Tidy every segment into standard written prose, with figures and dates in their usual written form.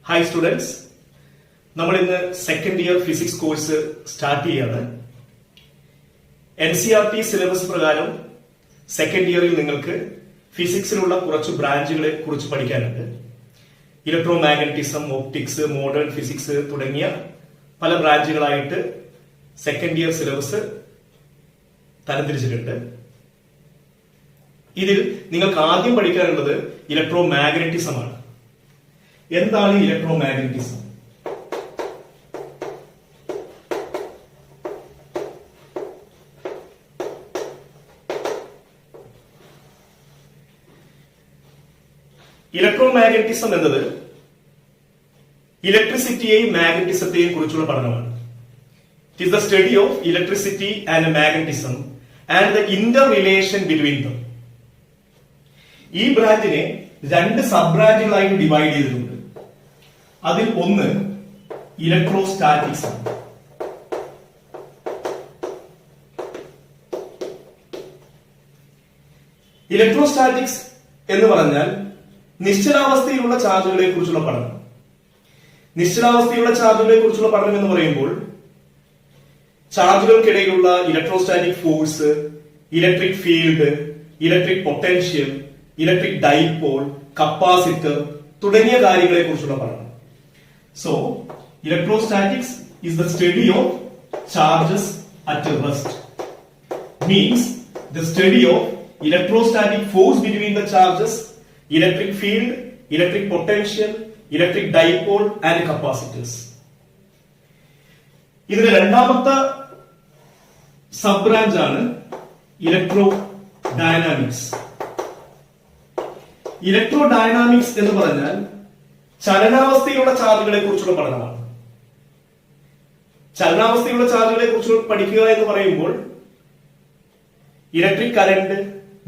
Hi students, നമ്മൾ ഇന്ന് second year physics course start ചെയ്യാണ്. NCERT സിലബസ് പ്രകാരം സെക്കൻഡ് ഇയറിൽ നിങ്ങൾക്ക് ഫിസിക്സിലുള്ള കുറച്ച് ബ്രാഞ്ചുകളെ കുറിച്ച് പഠിക്കാനുണ്ട്. Electro magnetism, optics, modern physics തുടങ്ങിയ പല ബ്രാഞ്ചുകളായിട്ട് സെക്കൻഡ് ഇയർ സിലബസ് തരംതിരിച്ചിട്ടുണ്ട്. ഇതിൽ നിങ്ങൾക്ക് ആദ്യം പഠിക്കാനുള്ളത് ഇലക്ട്രോ മാഗ്നറ്റിസം ആണ്. എന്താണ് ഇലക്ട്രോ മാഗ്നറ്റിസം? ഇലക്ട്രോ മാഗ്നറ്റിസം എന്നത് ഇലക്ട്രിസിറ്റിയെയും മാഗ്നറ്റിസത്തെയും കുറിച്ചുള്ള പഠനമാണ്. It is the study of electricity and magnetism and the Inter relation between them. ഈ ബ്രാഞ്ചിനെ രണ്ട് സബ് ബ്രാഞ്ചുകളായിട്ട് ഡിവൈഡ് ചെയ്തിട്ടുണ്ട്. അതിൽ ഒന്ന് ഇലക്ട്രോസ്റ്റാറ്റിക്സ് ആണ്. ഇലക്ട്രോസ്റ്റാറ്റിക്സ് എന്ന് പറഞ്ഞാൽ നിശ്ചലാവസ്ഥയിലുള്ള ചാർജുകളെ കുറിച്ചുള്ള പഠനം. നിശ്ചലാവസ്ഥയിലുള്ള ചാർജുകളെ കുറിച്ചുള്ള പഠനം എന്ന് പറയുമ്പോൾ ചാർജുകൾക്കിടയിലുള്ള electrostatic force, electric field, electric potential, electric dipole, capacitor തുടങ്ങിയ കാര്യങ്ങളെ കുറിച്ചുള്ള പഠനം. So electrostatics is the study of charges at rest. Means the study of electrostatic force between the charges, electric field, electric potential, electric dipole and capacitors. ഇതിന്റെ രണ്ടാമത്തെ sub branch ആണ് electro dynamics. Electro dynamics എന്ന് പറഞ്ഞാൽ ചലനാവസ്ഥയിലുള്ള ചാർജുകളെ കുറിച്ചുള്ള പഠനമാണ്. ചലനാവസ്ഥയിലുള്ള ചാർജുകളെ കുറിച്ച് പഠിക്കുക എന്ന് പറയുമ്പോൾ electric current,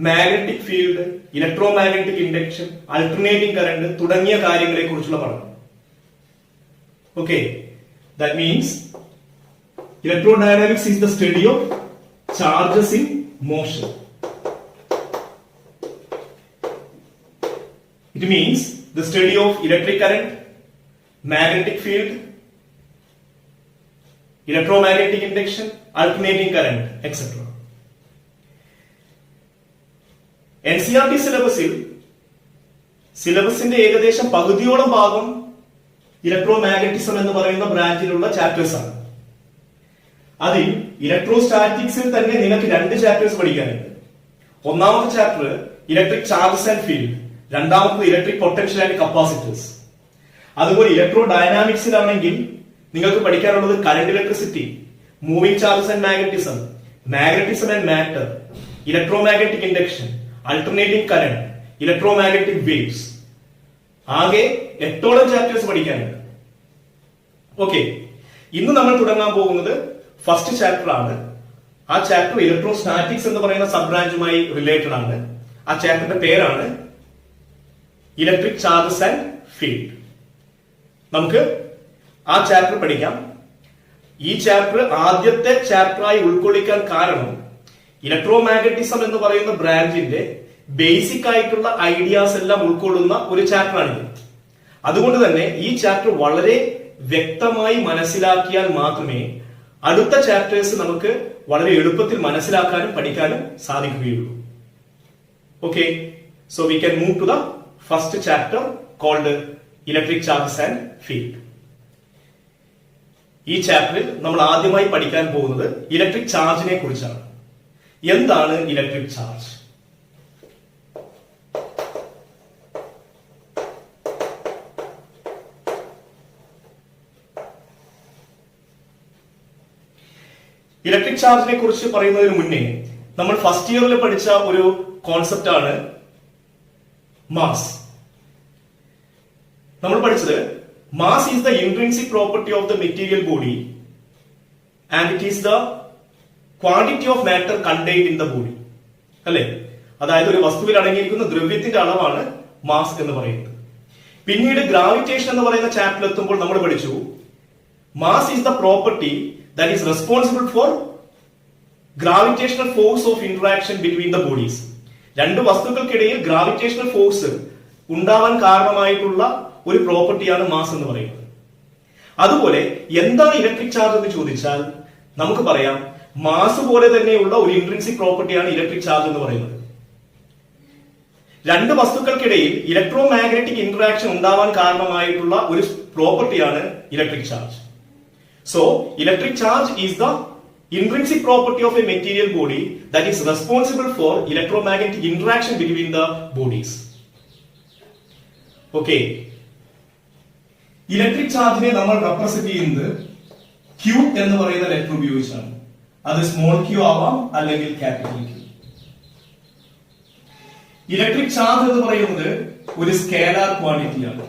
magnetic field, electro magnetic induction, alternating current തുടങ്ങിയ കാര്യങ്ങളെ കുറിച്ചുള്ള പഠനം. Okay, that means electro dynamics is the study of charges in motion. It means the study of electric current, magnetic field, electromagnetic induction, alternating current, etc. NCERT സിലബസിന്റെ ഏകദേശം പകുതിയോളം ഭാഗം electro magnetism എന്ന് പറയുന്ന ബ്രാഞ്ചിലുള്ള chapters ആണ്. അതിൽ ഇലക്ട്രോസ്റ്റാറ്റിക്സിൽ തന്നെ നിങ്ങൾക്ക് രണ്ട് ചാപ്റ്റേഴ്സ് പഠിക്കാനുണ്ട്. ഒന്നാമത്തെ chapter electric charges and field, രണ്ടാമത് ഇലക്ട്രിക് പൊട്ടൻഷ്യൽ ആൻഡ് കപ്പാസിറ്റേഴ്സ്. അതുപോലെ ഇലക്ട്രോ ഡയനാമിക്സിലാണെങ്കിൽ നിങ്ങൾക്ക് പഠിക്കാനുള്ളത് current electricity, moving charges and magnetism, magnetism and matter, electro magnetic induction, alternating current, electro magnetic waves. ആകെ 8ഓളം ചാപ്റ്റേഴ്സ് പഠിക്കാനുണ്ട്. ഓക്കെ, ഇന്ന് നമ്മൾ തുടങ്ങാൻ പോകുന്നത് ഫസ്റ്റ് ചാപ്റ്റർ ആണ്. ആ ചാപ്റ്റർ ഇലക്ട്രോസ്റ്റാറ്റിക്സ് എന്ന് പറയുന്ന സബ് ബ്രാഞ്ചുമായി റിലേറ്റഡ് ആണ്. ആ ചാപ്റ്ററിന്റെ പേരാണ് ഇലക്ട്രിക് ചാർജസ് ആൻഡ് ഫീൽഡ്. നമുക്ക് ആ ചാപ്റ്റർ പഠിക്കാം. ഈ ചാപ്റ്റർ ആദ്യത്തെ ചാപ്റ്ററായി ഉൾക്കൊള്ളിക്കാൻ കാരണം ഇലക്ട്രോ മാഗ്നറ്റിസം എന്ന് പറയുന്ന ബ്രാഞ്ചിന്റെ ബേസിക് ആയിട്ടുള്ള ഐഡിയാസ് എല്ലാം ഉൾക്കൊള്ളുന്ന ഒരു ചാപ്റ്ററാണിത്. അതുകൊണ്ട് തന്നെ ഈ ചാപ്റ്റർ വളരെ വ്യക്തമായി മനസ്സിലാക്കിയാൽ മാത്രമേ അടുത്ത ചാപ്റ്റേഴ്സ് നമുക്ക് വളരെ എളുപ്പത്തിൽ മനസ്സിലാക്കാനും പഠിക്കാനും സാധിക്കുകയുള്ളൂ. Okay, so we can move to the first chapter called electric charges and field. ഈ ചാപ്റ്ററിൽ നമ്മൾ ആദ്യമായി പഠിക്കാൻ പോകുന്നത് ഇലക്ട്രിക് ചാർജിനെ കുറിച്ചാണ്. എന്താണ് ഇലക്ട്രിക് ചാർജ്? ഇലക്ട്രിക് ചാർജിനെ കുറിച്ച് പറയുന്നതിന് മുന്നേ നമ്മൾ ഫസ്റ്റ് ഇയറിൽ പഠിച്ച ഒരു കോൺസെപ്റ്റ് ആണ് മാസ്. നമ്മൾ പഠിച്ചത് mass is the intrinsic property of the material body and it is the quantity of matter contained in the body, അല്ലെ? അതായത് ഒരു വസ്തുവിൽ അടങ്ങിയിരിക്കുന്ന ദ്രവ്യത്തിന്റെ അളവാണ് മാസ് എന്ന് പറയുന്നത്. പിന്നീട് ഗ്രാവിറ്റേഷൻ എന്ന് പറയുന്ന ചാപ്റ്ററിൽ എത്തുമ്പോൾ നമ്മൾ പഠിച്ചു mass is the property that is responsible for gravitational force of interaction between the bodies. രണ്ട് വസ്തുക്കൾക്കിടയിൽ ഗ്രാവിറ്റേഷണൽ ഫോഴ്സ് ഉണ്ടാവാൻ കാരണമായിട്ടുള്ള ഒരു പ്രോപ്പർട്ടിയാണ് മാസ് എന്ന് പറയുന്നത്. അതുപോലെ എന്താണ് ഇലക്ട്രിക് ചാർജ് എന്ന് ചോദിച്ചാൽ നമുക്ക് പറയാം മാസ് പോലെ തന്നെയുള്ള ഒരു ഇൻട്രിൻസിക് പ്രോപ്പർട്ടിയാണ് ഇലക്ട്രിക് ചാർജ് എന്ന് പറയുന്നത്. രണ്ട് വസ്തുക്കൾക്കിടയിൽ ഇലക്ട്രോ മാഗ്നറ്റിക് ഇന്ററാക്ഷൻ ഉണ്ടാവാൻ കാരണമായിട്ടുള്ള ഒരു പ്രോപ്പർട്ടിയാണ് electric charge. So electric charge is the intrinsic property of a material body that is responsible for electromagnetic interaction between the bodies. Okay. Electric ചാർജിനെ നമ്മൾ റെപ്രസെന്റ് ചെയ്യുന്നത് Q എന്ന് പറയുന്ന ലെറ്റർ ഉപയോഗിച്ചാണ്. അത് സ്മോൾ q ആവാം അല്ലെങ്കിൽ ക്യാപിറ്റൽ Q. ഇലക്ട്രിക് ചാർജ് എന്ന് പറയുന്നത് ഒരു സ്കേലാർ ക്വാണ്ടിറ്റിയാണ്.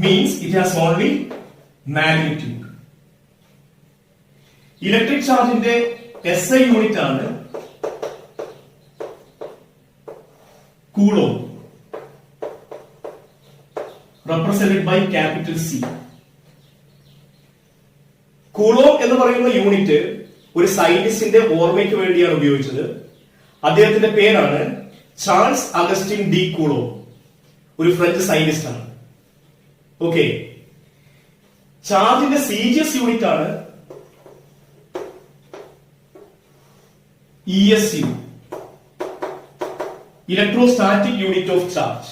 Means it has only magnitude. Electric ചാർജിന്റെ SI യൂണിറ്റ് ആണ് coulomb, represented by capital C. Coulomb എന്ന് പറയുന്ന യൂണിറ്റ് ഒരു സയന്റിസ്റ്റിന്റെ ഓർമ്മയ്ക്ക് വേണ്ടിയാണ് ഉപയോഗിച്ചത്. അദ്ദേഹത്തിന്റെ പേരാണ് ചാൾസ് അഗസ്റ്റിൻ ഡി കൂളോം, ഒരു ഫ്രഞ്ച് സയന്റിസ്റ്റ് ആണ്. ഓക്കെ. ചാർജിന്റെ CGS യൂണിറ്റ് ആണ് ESU, electrostatic unit of charge,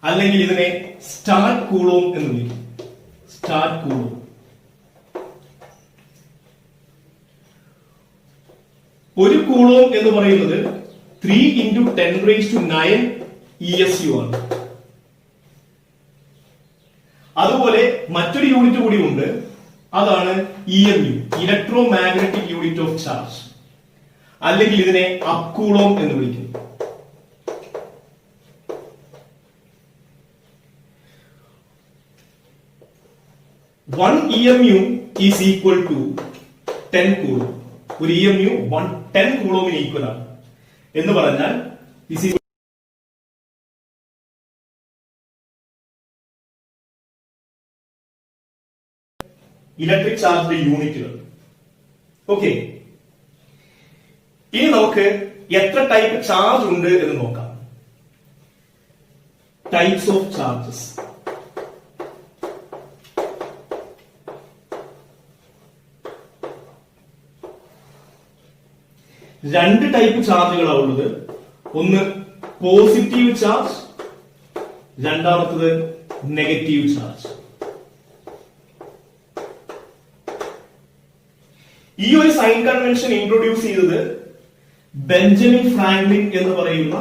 അല്ലെങ്കിൽ ഇതിനെ സ്റ്റാർട്ട് കൂളോം എന്ന് വിളിക്കും. Start coulomb. ഒരു കൂളോം എന്ന് പറയുന്നത് 3 × 10⁹ ESU ആണ്. അതുപോലെ മറ്റൊരു യൂണിറ്റ് കൂടി ഉണ്ട്, അതാണ് EMU, electro magnetic unit of charge, അല്ലെങ്കിൽ ഇതിനെ അപ് കൂളോം എന്ന് വിളിക്കും. One EMU is equal to 10 coulomb. ഒരു EMU 10 കൂളോമിന് ഈക്വൽ ആണ് എന്ന് പറഞ്ഞാൽ ഇലക്ട്രിക് ചാർജിന്റെ യൂണിറ്റുകൾ. ഓക്കെ. ഇനി നമുക്ക് എത്ര ടൈപ്പ് ചാർജ് ഉണ്ട് എന്ന് നോക്കാം. Types of charges. രണ്ട് ടൈപ്പ് ചാർജുകളാണ് ഉള്ളത്. ഒന്ന് പോസിറ്റീവ് ചാർജ്, രണ്ടാമത്തത് നെഗറ്റീവ് ചാർജ്. ഈ ഒരു സൈൻ കൺവെൻഷൻ ഇൻട്രൊഡ്യൂസ് ചെയ്തത് ബെഞ്ചമിൻ ഫ്രാങ്ക്ലിൻ എന്ന് പറയുന്ന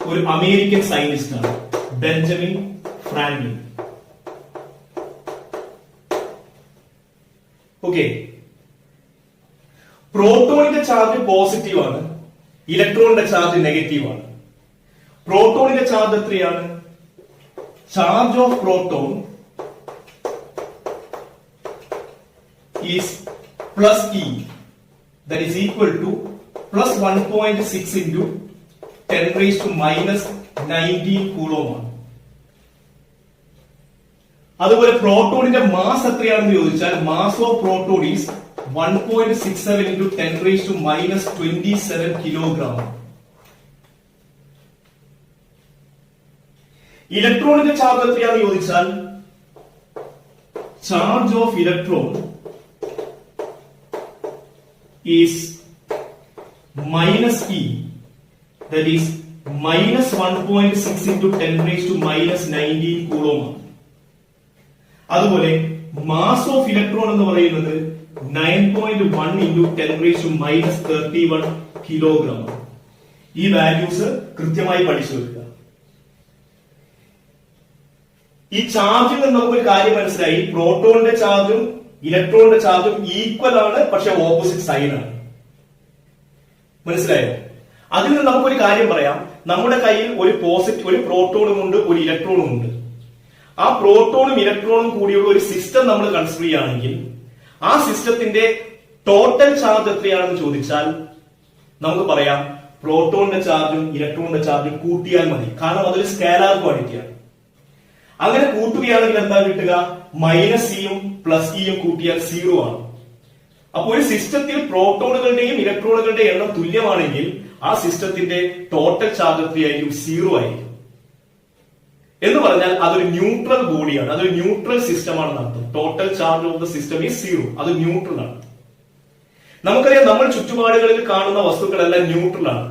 ഒരു അമേരിക്കൻ സയന്റിസ്റ്റ് ആണ്. Benjamin Franklin. ഓക്കെ. പ്രോട്ടോണിന്റെ ചാർജ് പോസിറ്റീവ് ആണ്, ഇലക്ട്രോണിന്റെ ചാർജ് നെഗറ്റീവ് ആണ്. പ്രോട്ടോണിന്റെ ചാർജ് എത്രയാണ്? Charge of proton is plus E, that is equal to plus 1.6 into 10⁻⁻19 coulomb ആണ്. അതുപോലെ പ്രോട്ടോണിന്റെ മാസ് എത്രയാണെന്ന് ചോദിച്ചാൽ mass of proton is 1.67 into 10⁻27 kilogram. ഇലക്ട്രോണിന്റെ ചാർജ് എത്രയാണെന്ന് ചോദിച്ചാൽ charge of electron is -E, that is -1.6 into 10⁻19 coulomb ആണ്. അതുപോലെ മാസ് ഓഫ് ഇലക്ട്രോൺ എന്ന് പറയുന്നത് 9.1 into 10⁻31 കിലോഗ്രാം ആണ്. ഈ വാല്യൂസ് കൃത്യമായി പഠിച്ചു വെക്കുക. ഈ ചാർജിൽ നിന്ന് നമുക്കൊരു കാര്യം മനസ്സിലായി, പ്രോട്ടോണിന്റെ ചാർജും ഇലക്ട്രോണിന്റെ ചാർജും ഈക്വൽ ആണ്, പക്ഷെ ഓപ്പോസിറ്റ് സൈൻ ആണ്. മനസ്സിലായോ? അതിൽ നിന്ന് നമുക്കൊരു കാര്യം പറയാം. നമ്മുടെ കയ്യിൽ ഒരു പ്രോട്ടോണും ഉണ്ട്, ഒരു ഇലക്ട്രോണും ഉണ്ട്. ആ പ്രോട്ടോണും ഇലക്ട്രോണും കൂടിയുള്ള ഒരു സിസ്റ്റം നമ്മൾ കൺസിഡർ ചെയ്യുകയാണെങ്കിൽ ആ സിസ്റ്റത്തിന്റെ ടോട്ടൽ ചാർജ് എത്രയാണെന്ന് ചോദിച്ചാൽ നമുക്ക് പറയാം പ്രോട്ടോണിന്റെ ചാർജും ഇലക്ട്രോണിന്റെ ചാർജും കൂട്ടിയാൽ മതി. കാരണം അതൊരു സ്കേലാർ ക്വാണ്ടിറ്റിയാണ്. അങ്ങനെ കൂട്ടുകയാണെങ്കിൽ എന്താ കിട്ടുക? -E-യും +E-യും കൂട്ടിയാൽ 0 ആണ്. അപ്പോൾ ഒരു സിസ്റ്റത്തിൽ പ്രോട്ടോണുകളുടെയും ഇലക്ട്രോണുകളുടെയും എണ്ണം തുല്യമാണെങ്കിൽ ആ സിസ്റ്റത്തിന്റെ ടോട്ടൽ ചാർജ് എത്രയായിരിക്കും? 0 ആയിരിക്കും. എന്ന് പറഞ്ഞാൽ അതൊരു ന്യൂട്രൽ ബോഡിയാണ്, അതൊരു ന്യൂട്രൽ സിസ്റ്റമാണെന്ന് അർത്ഥം. Total charge of the system is zero, അത് ന്യൂട്രൽ ആണ്. നമുക്കറിയാം നമ്മൾ ചുറ്റുപാടുകളിൽ കാണുന്ന വസ്തുക്കളെല്ലാം ന്യൂട്രൽ ആണ്.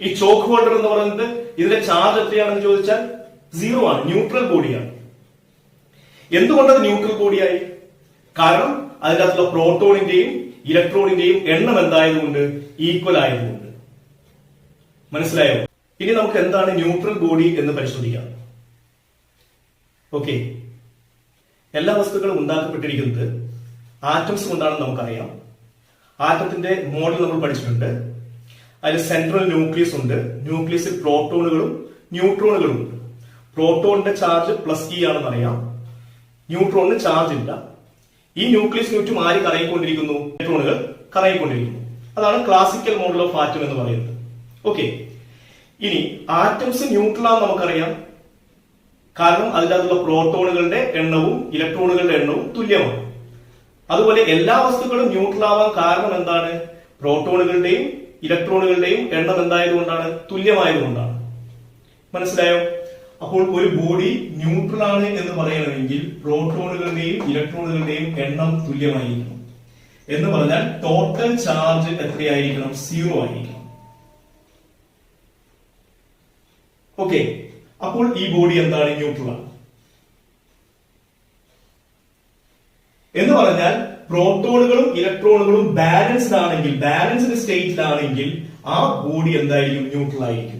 ഈ ചോക്ക് ഹോൾഡർ എന്ന് പറയുന്നത് ഇതിന്റെ ചാർജ് എത്രയാണെന്ന് ചോദിച്ചാൽ സീറോ ആണ്, ന്യൂട്രൽ ബോഡിയാണ്. എന്തുകൊണ്ടത് ന്യൂട്രൽ ബോഡിയായി? കാരണം അതിന്റെ അകത്തുള്ള പ്രോട്ടോണിന്റെയും ഇലക്ട്രോണിന്റെയും എണ്ണം എന്തായതുകൊണ്ട് ഈക്വൽ ആയതുകൊണ്ട്. മനസ്സിലായോ? ഇനി നമുക്ക് എന്താണ് ന്യൂട്രൽ ബോഡി എന്ന് പരിശോധിക്കാം. ഓക്കെ, എല്ലാ വസ്തുക്കളും ഉണ്ടാക്കപ്പെട്ടിരിക്കുന്നത് ആറ്റംസ് കൊണ്ടാണെന്ന് നമുക്കറിയാം. ആറ്റത്തിന്റെ മോഡൽ നമ്മൾ പഠിച്ചിട്ടുണ്ട്. അതിൽ സെൻട്രൽ ന്യൂക്ലിയസ് ഉണ്ട്. ന്യൂക്ലിയസിൽ പ്രോട്ടോണുകളും ന്യൂട്രോണുകളും ഉണ്ട്. പ്രോട്ടോണിന്റെ ചാർജ് +E ആണെന്ന് അറിയാം, ന്യൂട്രോണിന് ചാർജ് ഇല്ല. ഈ ന്യൂക്ലിയസിന് ചുറ്റും ആര് കറങ്ങിക്കൊണ്ടിരിക്കുന്നു? ഇലക്ട്രോണുകൾ കറങ്ങിക്കൊണ്ടിരിക്കുന്നു. അതാണ് ക്ലാസിക്കൽ മോഡൽ ഓഫ് ആറ്റം എന്ന് പറയുന്നത്. ഓക്കെ, ഇനി ആറ്റംസ് ന്യൂട്രൽ ആണെന്ന് നമുക്കറിയാം, കാരണം അതിനകത്തുള്ള പ്രോട്ടോണുകളുടെ എണ്ണവും ഇലക്ട്രോണുകളുടെ എണ്ണവും തുല്യമാണ്. അതുപോലെ എല്ലാ വസ്തുക്കളും ന്യൂട്രൽ ആവാൻ കാരണം എന്താണ്? പ്രോട്ടോണുകളുടെയും ഇലക്ട്രോണുകളുടെയും എണ്ണം എന്തായതുകൊണ്ടാണ്? തുല്യമായതുകൊണ്ടാണ്. മനസ്സിലായോ? അപ്പോൾ ഒരു ബോഡി ന്യൂട്രൽ ആണ് എന്ന് പറയണമെങ്കിൽ പ്രോട്ടോണുകളുടെയും ഇലക്ട്രോണുകളുടെയും എണ്ണം തുല്യമായിരിക്കണം. എന്ന് പറഞ്ഞാൽ ടോട്ടൽ ചാർജ് എത്രയായിരിക്കണം? സീറോ ആയിരിക്കണം. ഓക്കെ, അപ്പോൾ ഈ ബോഡി എന്താണ്? ന്യൂട്രൽ ആണ്. എന്ന് പറഞ്ഞാൽ പ്രോട്ടോണുകളും ഇലക്ട്രോണുകളും ബാലൻസ്ഡ് ആണെങ്കിൽ, ബാലൻസ്ഡ് സ്റ്റേറ്റിലാണെങ്കിൽ ആ ബോഡി എന്തായിരിക്കും? ന്യൂട്രൽ ആയിരിക്കും.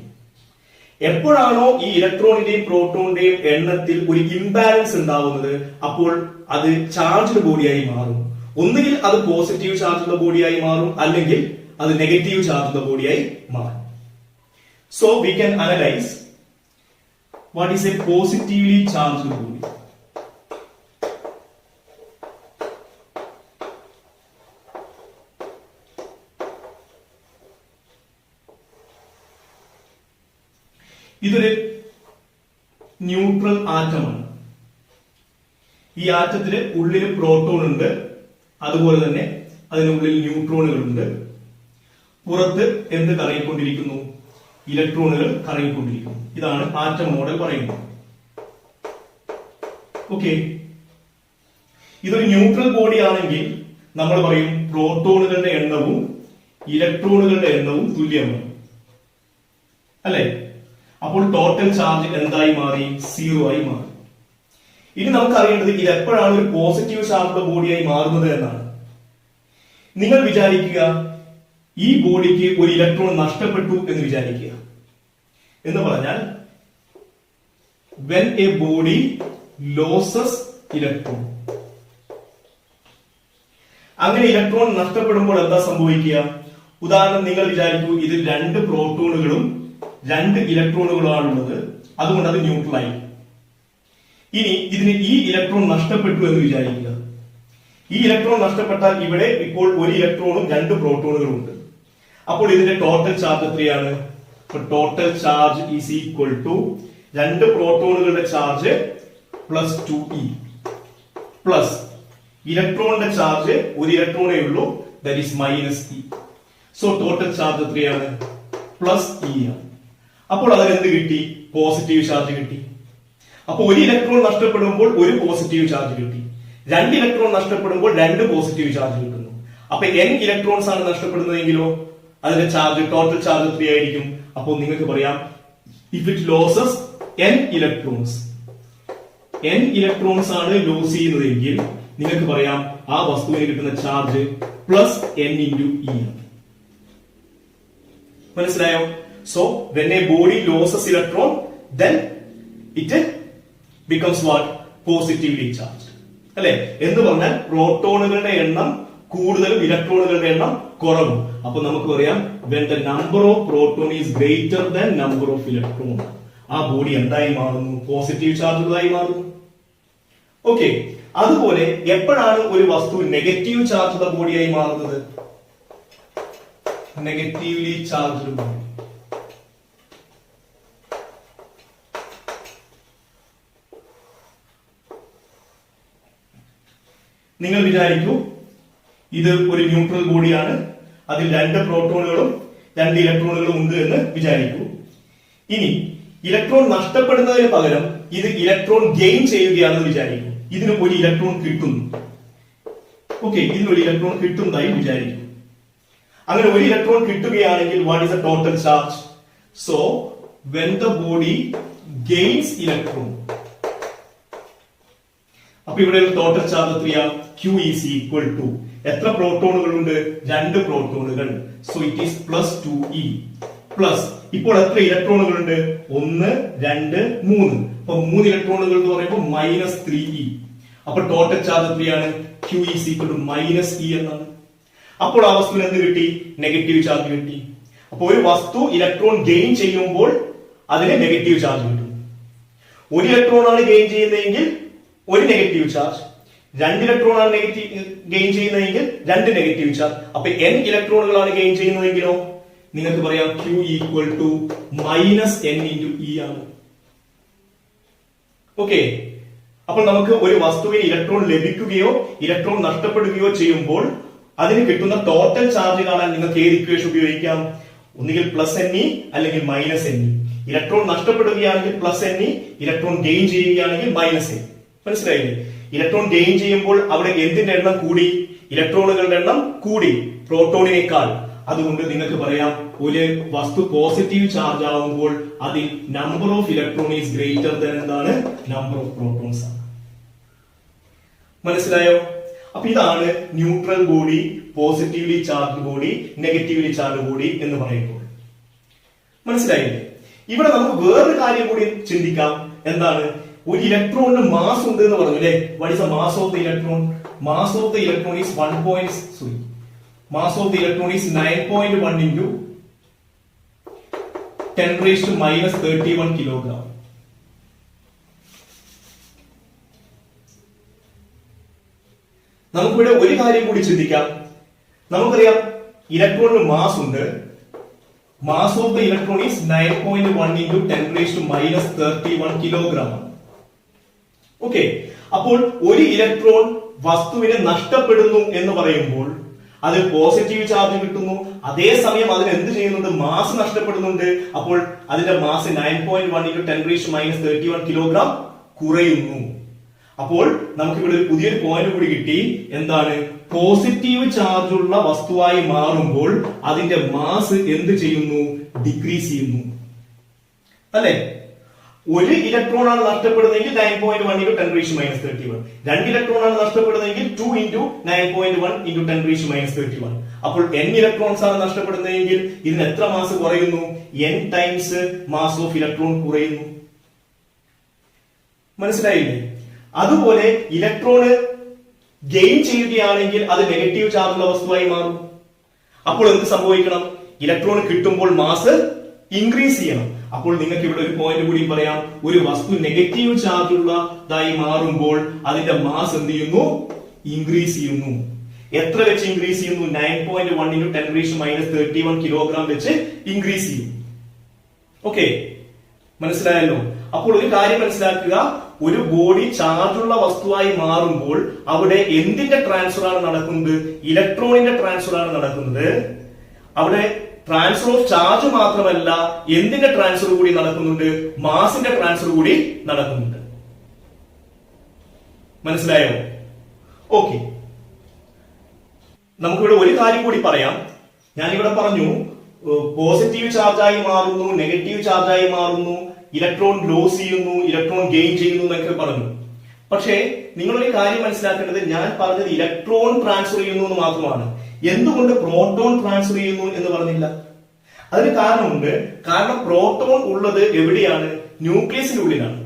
എപ്പോഴാണോ ഈ ഇലക്ട്രോണിന്റെയും പ്രോട്ടോണിന്റെയും എണ്ണത്തിൽ ഒരു ഇംബാലൻസ് ഉണ്ടാവുന്നത്, അപ്പോൾ അത് ചാർജ്ഡ് ബോഡിയായി മാറും. ഒന്നുകിൽ അത് പോസിറ്റീവ് ചാർജുള്ള ബോഡിയായി മാറും, അല്ലെങ്കിൽ അത് നെഗറ്റീവ് ചാർജുള്ള ബോഡിയായി മാറും. So we can analyse what is A positively charged body. ഇതൊരു ന്യൂട്രൽ ആറ്റമാണ്. ഈ ആറ്റത്തിന് ഉള്ളിൽ പ്രോട്ടോൺ ഉണ്ട്, അതുപോലെ തന്നെ അതിനുള്ളിൽ ന്യൂട്രോണുകളുണ്ട്. പുറത്ത് എന്ത് കറങ്ങിക്കൊണ്ടിരിക്കുന്നു? ഇലക്ട്രോണുകൾ കറങ്ങിക്കൊണ്ടിരിക്കുന്നു. ഇതാണ് ആറ്റം മോഡൽ പറയുന്നത്. ഓക്കെ, ഇതൊരു ന്യൂട്രൽ ബോഡി ആണെങ്കിൽ നമ്മൾ പറയും പ്രോട്ടോണുകളുടെ എണ്ണവും ഇലക്ട്രോണുകളുടെ എണ്ണവും തുല്യമാണ്, അല്ലെ? അപ്പോൾ ടോട്ടൽ ചാർജ് എന്തായി മാറി? സീറോ ആയി മാറി. ഇനി നമുക്ക് അറിയേണ്ടത് ഇത് എപ്പോഴാണ് ഒരു പോസിറ്റീവ് ചാർജുള്ള ബോഡിയായി മാറുന്നത് എന്നാണ്. നിങ്ങൾ വിചാരിക്കുക, ഈ ബോഡിക്ക് ഒരു ഇലക്ട്രോൺ നഷ്ടപ്പെട്ടു എന്ന് വിചാരിക്കുക. എന്ന് പറഞ്ഞാൽ when a body loses electron, അങ്ങനെ ഇലക്ട്രോൺ നഷ്ടപ്പെടുമ്പോൾ എന്താ സംഭവിക്കുക? ഉദാഹരണം നിങ്ങൾ വിചാരിക്കൂ, ഇതിൽ 2 പ്രോട്ടോണുകളും 2 ഇലക്ട്രോണുകളാണുള്ളത്, അതുകൊണ്ട് അത് ന്യൂട്രൽ ആയി. ഇനി ഇതിന് ഈ ഇലക്ട്രോൺ നഷ്ടപ്പെട്ടു എന്ന് വിചാരിക്കുക. ഈ ഇലക്ട്രോൺ നഷ്ടപ്പെട്ടാൽ ഇവിടെ ഇപ്പോൾ ഒരു ഇലക്ട്രോണും 2 പ്രോട്ടോണുകളും ഉണ്ട്. അപ്പോൾ ഇതിന്റെ ടോട്ടൽ ചാർജ് എത്രയാണ്? Total charge is equal to 2 പ്രോട്ടോണുകളുടെ ചാർജ് +2e പ്ലസ് ഇലക്ട്രോണിന്റെ ചാർജ് ഒരു ഇലക്ട്രോണേ ഉള്ളൂ, that is -e. So total charge എത്രയാണ്? +e ആണ്. അപ്പോൾ അതിന് എന്ത് കിട്ടി? പോസിറ്റീവ് ചാർജ് കിട്ടി. അപ്പോൾ ഒരു ഇലക്ട്രോൺ നഷ്ടപ്പെടുമ്പോൾ ഒരു പോസിറ്റീവ് ചാർജ് കിട്ടി. 2 ഇലക്ട്രോൺ നഷ്ടപ്പെടുമ്പോൾ 2 പോസിറ്റീവ് ചാർജ് കിട്ടുന്നു. അപ്പൊ n ഇലക്ട്രോൺസ് ആണ് നഷ്ടപ്പെടുന്നതെങ്കിലോ അതിന്റെ ചാർജ്, ടോട്ടൽ ചാർജ് എത്രയായിരിക്കും? അപ്പോൾ നിങ്ങൾക്ക് പറയാം, if it losses n electrons, n electrons ആണ് ലോസ് ചെയ്യുന്നതെങ്കിൽ നിങ്ങൾക്ക് പറയാം ആ വസ്തുവിന് കിട്ടുന്ന ചാർജ് +n × e ആണ്. മനസ്സിലായോ? So when a body loses electron, then it becomes what? Positively charged. അല്ലെ? എന്ന് പറഞ്ഞാൽ പ്രോട്ടോണുകളുടെ എണ്ണം കൂടുതലും ഇലക്ട്രോണുകളുടെ എണ്ണം കുറവും. അപ്പൊ നമുക്ക് പറയാം when the number of proton is greater than number of electron, ആ ബോഡി എന്തായി മാറുന്നു? പോസിറ്റീവ് ചാർജുള്ളതായി മാറുന്നു. ഓക്കെ, അതുപോലെ എപ്പോഴാണ് ഒരു വസ്തു നെഗറ്റീവ് ചാർജുള്ള ബോഡിയായി മാറുന്നത്? Negatively charged body. നിങ്ങൾ വിചാരിക്കൂ, ഇത് ഒരു ന്യൂട്രൽ ബോഡിയാണ്, അതിൽ 2 പ്രോട്ടോണുകളും 2 ഇലക്ട്രോണുകളും ഉണ്ട് എന്ന് വിചാരിക്കൂ. ഇനി ഇലക്ട്രോൺ നഷ്ടപ്പെടുന്നതിന് പകരം ഇത് ഇലക്ട്രോൺ ഗെയിൻ ചെയ്യുകയാണെന്ന് വിചാരിക്കും. ഇതിന് ഒരു ഇലക്ട്രോൺ കിട്ടുന്നു. ഓക്കെ, ഇതിനൊരു ഇലക്ട്രോൺ കിട്ടുന്നതായി വിചാരിക്കും. അങ്ങനെ ഒരു ഇലക്ട്രോൺ കിട്ടുകയാണെങ്കിൽ what is the total charge? So when the body gains electron, അപ്പൊ ഇവിടെ ടോട്ടൽ ചാർജ് എത്രയാ? Q ഈസ് ഈക്വൽ ടു എത്ര പ്രോട്ടോണുകൾ ഉണ്ട്? 2 പ്രോട്ടോണുകൾ. So it is plus 2e plus ഇപ്പോൾ എത്ര ഇലക്ട്രോണുകൾ ഉണ്ട്? 1 2 3. അപ്പൊ 3 ഇലക്ട്രോണുകൾ എന്ന് പറയുമ്പോൾ മൈനസ് 3e. അപ്പൊ ടോട്ടൽ ചാർജ് എത്രയാണ്? Q is equal to minus e എന്നാണ്. അപ്പോൾ ആ വസ്തുവിന് എന്ത് കിട്ടി? നെഗറ്റീവ് ചാർജ് കിട്ടി. അപ്പോൾ ഒരു വസ്തു ഇലക്ട്രോൺ ഗെയിൻ ചെയ്യുമ്പോൾ അതിന് നെഗറ്റീവ് ചാർജ് കിട്ടും. ഒരു ഇലക്ട്രോൺ ആണ് ഗെയിൻ ചെയ്യുന്നതെങ്കിൽ ഒരു നെഗറ്റീവ് ചാർജ്, 2 ഇലക്ട്രോൺ ആണ് ഗെയിൻ ചെയ്യുന്നതെങ്കിൽ 2 നെഗറ്റീവ് ചാർജ്. അപ്പൊ n ഇലക്ട്രോണുകളാണ് ഗെയിൻ ചെയ്യുന്നതെങ്കിലോ നിങ്ങൾക്ക് പറയാം Q equal to minus n into e ആണ്. ഓക്കെ, അപ്പോൾ നമുക്ക് ഒരു വസ്തുവിന് ഇലക്ട്രോൺ ലഭിക്കുകയോ ഇലക്ട്രോൺ നഷ്ടപ്പെടുകയോ ചെയ്യുമ്പോൾ അതിന് കിട്ടുന്ന ടോട്ടൽ ചാർജ് കാണാൻ നിങ്ങൾക്ക് ഏത് ഇക്വേഷൻ ഉപയോഗിക്കാം? ഒന്നുകിൽ പ്ലസ് NE അല്ലെങ്കിൽ മൈനസ് NE. ഇലക്ട്രോൺ നഷ്ടപ്പെടുകയാണെങ്കിൽ പ്ലസ് NE, ഇലക്ട്രോൺ ഗെയിൻ ചെയ്യുകയാണെങ്കിൽ മൈനസ് NE. മനസ്സിലായില്ലേ? ഇലക്ട്രോൺ ഗെയിൻ ചെയ്യുമ്പോൾ അവിടെ എന്തിന്റെ എണ്ണം കൂടി? ഇലക്ട്രോണുകളുടെ എണ്ണം കൂടി പ്രോട്ടോണിനേക്കാൾ. അതുകൊണ്ട് നിങ്ങൾക്ക് പറയാം ഒരു വസ്തു പോസിറ്റീവ് ചാർജ് ആവുമ്പോൾ അതിൽ number of electron is greater than എന്താണ്? നമ്പർ ഓഫ് പ്രോട്ടോൺസ് ആണ്. മനസ്സിലായോ? അപ്പൊ ഇതാണ് neutral body, positively charge body, negatively charge body എന്ന് പറയുമ്പോൾ. മനസ്സിലായില്ലേ? ഇവിടെ നമുക്ക് വേറൊരു കാര്യം കൂടി ചിന്തിക്കാം. എന്താണ്? ഒരു ഇലക്ട്രോണിന് മാസ് ഉണ്ട് എന്ന് പറഞ്ഞു അല്ലെ? What is the mass of the electron? Mass of the electron is 9.1 into 10⁻³ kilogram. നമുക്കിവിടെ ഒരു കാര്യം കൂടി ചിന്തിക്കാം. നമുക്കറിയാം ഇലക്ട്രോണിന് മാസ് ഉണ്ട്. Mass of the electron is 9.1 into 10⁻³ kilogram. Okay, അപ്പോൾ ഒരു ഇലക്ട്രോൺ വസ്തുവിനെ നഷ്ടപ്പെടുന്നു എന്ന് പറയുമ്പോൾ അത് പോസിറ്റീവ് ചാർജ് കിട്ടുന്നു. അതേസമയം അതിന് എന്ത് ചെയ്യുന്നുണ്ട്? മാസ് നഷ്ടപ്പെടുന്നുണ്ട്. അപ്പോൾ അതിന്റെ മാസ് 9.1 into 10⁻³ കിലോഗ്രാം കുറയുന്നു. അപ്പോൾ നമുക്ക് ഇവിടെ ഒരു പുതിയൊരു പോയിന്റ് കൂടി കിട്ടി. എന്താണ്? പോസിറ്റീവ് ചാർജ് ഉള്ള വസ്തുവായി മാറുമ്പോൾ അതിന്റെ മാസ് എന്ത് ചെയ്യുന്നു? ഡിക്രീസ് ചെയ്യുന്നു അല്ലെ? ഒരു ഇലക്ട്രോൺ ആണ് നഷ്ടപ്പെടുന്നതെങ്കിൽ 9.1 into 10⁻³1. 2 ഇലക്ട്രോൺ ആണ് നഷ്ടപ്പെടുന്നതെങ്കിൽ 2 into 9.1 into 10⁻³1. അപ്പോൾ n ഇലക്ട്രോൺസ് ആണ് നഷ്ടപ്പെടുന്നതെങ്കിൽ ഇതിന് എത്ര മാസ് കുറയുന്നു? n times mass of electron കുറയുന്നു. മനസ്സിലായില്ലേ? അതുപോലെ ഇലക്ട്രോണ് ഗെയിൻ ചെയ്യുകയാണെങ്കിൽ അത് നെഗറ്റീവ് ചാർജുള്ള വസ്തുവായി മാറും. അപ്പോൾ എന്ത് സംഭവിക്കണം? ഇലക്ട്രോൺ കിട്ടുമ്പോൾ മാസ് ഇൻക്രീസ് ചെയ്യണം. അപ്പോൾ നിങ്ങൾക്ക് ഇവിടെ ഒരു പോയിന്റ് കൂടി പറയാം. ഒരു വസ്തു നെഗറ്റീവ് ചാർജ് ഉള്ളതായി മാറുമ്പോൾ അതിന്റെ മാസ് എന്ത് ചെയ്യുന്നു? ഇൻക്രീസ് ചെയ്യുന്നു. എത്ര വെച്ച് ഇൻക്രീസ് ചെയ്യുന്നു? 9.1 into 10⁻³ കിലോഗ്രാം വെച്ച് ഇൻക്രീസ് ചെയ്യും. ഓക്കെ, മനസ്സിലായല്ലോ? അപ്പോൾ ഒരു കാര്യം മനസ്സിലാക്കുക. ഒരു ബോഡി ചാർജുള്ള വസ്തുവായി മാറുമ്പോൾ അവിടെ എന്തിന്റെ ട്രാൻസ്ഫർ ആണ് നടക്കുന്നത്? ഇലക്ട്രോണിന്റെ ട്രാൻസ്ഫർ ആണ് നടക്കുന്നത്. അവിടെ ട്രാൻസ്ഫർ ഓഫ് ചാർജ് മാത്രമല്ല, എന്തിന്റെ ട്രാൻസ്ഫർ കൂടി നടക്കുന്നുണ്ട്? മാസിന്റെ ട്രാൻസ്ഫർ കൂടി നടക്കുന്നുണ്ട്. മനസ്സിലായോ? ഓക്കെ, നമുക്കിവിടെ ഒരു കാര്യം കൂടി പറയാം. ഞാനിവിടെ പറഞ്ഞു പോസിറ്റീവ് ചാർജായി മാറുന്നു, നെഗറ്റീവ് ചാർജായി മാറുന്നു, ഇലക്ട്രോൺ ലോസ് ചെയ്യുന്നു, ഇലക്ട്രോൺ ഗെയിൻ ചെയ്യുന്നു എന്നൊക്കെ പറഞ്ഞു. പക്ഷേ നിങ്ങളൊരു കാര്യം മനസ്സിലാക്കേണ്ടത്, ഞാൻ പറഞ്ഞത് ഇലക്ട്രോൺ ട്രാൻസ്ഫർ ചെയ്യുന്നു എന്ന് മാത്രമാണ്. എന്തുകൊണ്ട് പ്രോട്ടോൺ ട്രാൻസ്ഫർ ചെയ്യുന്നു എന്ന് പറഞ്ഞില്ല? അതിന് കാരണമുണ്ട്. കാരണം പ്രോട്ടോൺ ഉള്ളത് എവിടെയാണ്? ന്യൂക്ലിയസിന്റെ ഉള്ളിലാണ്.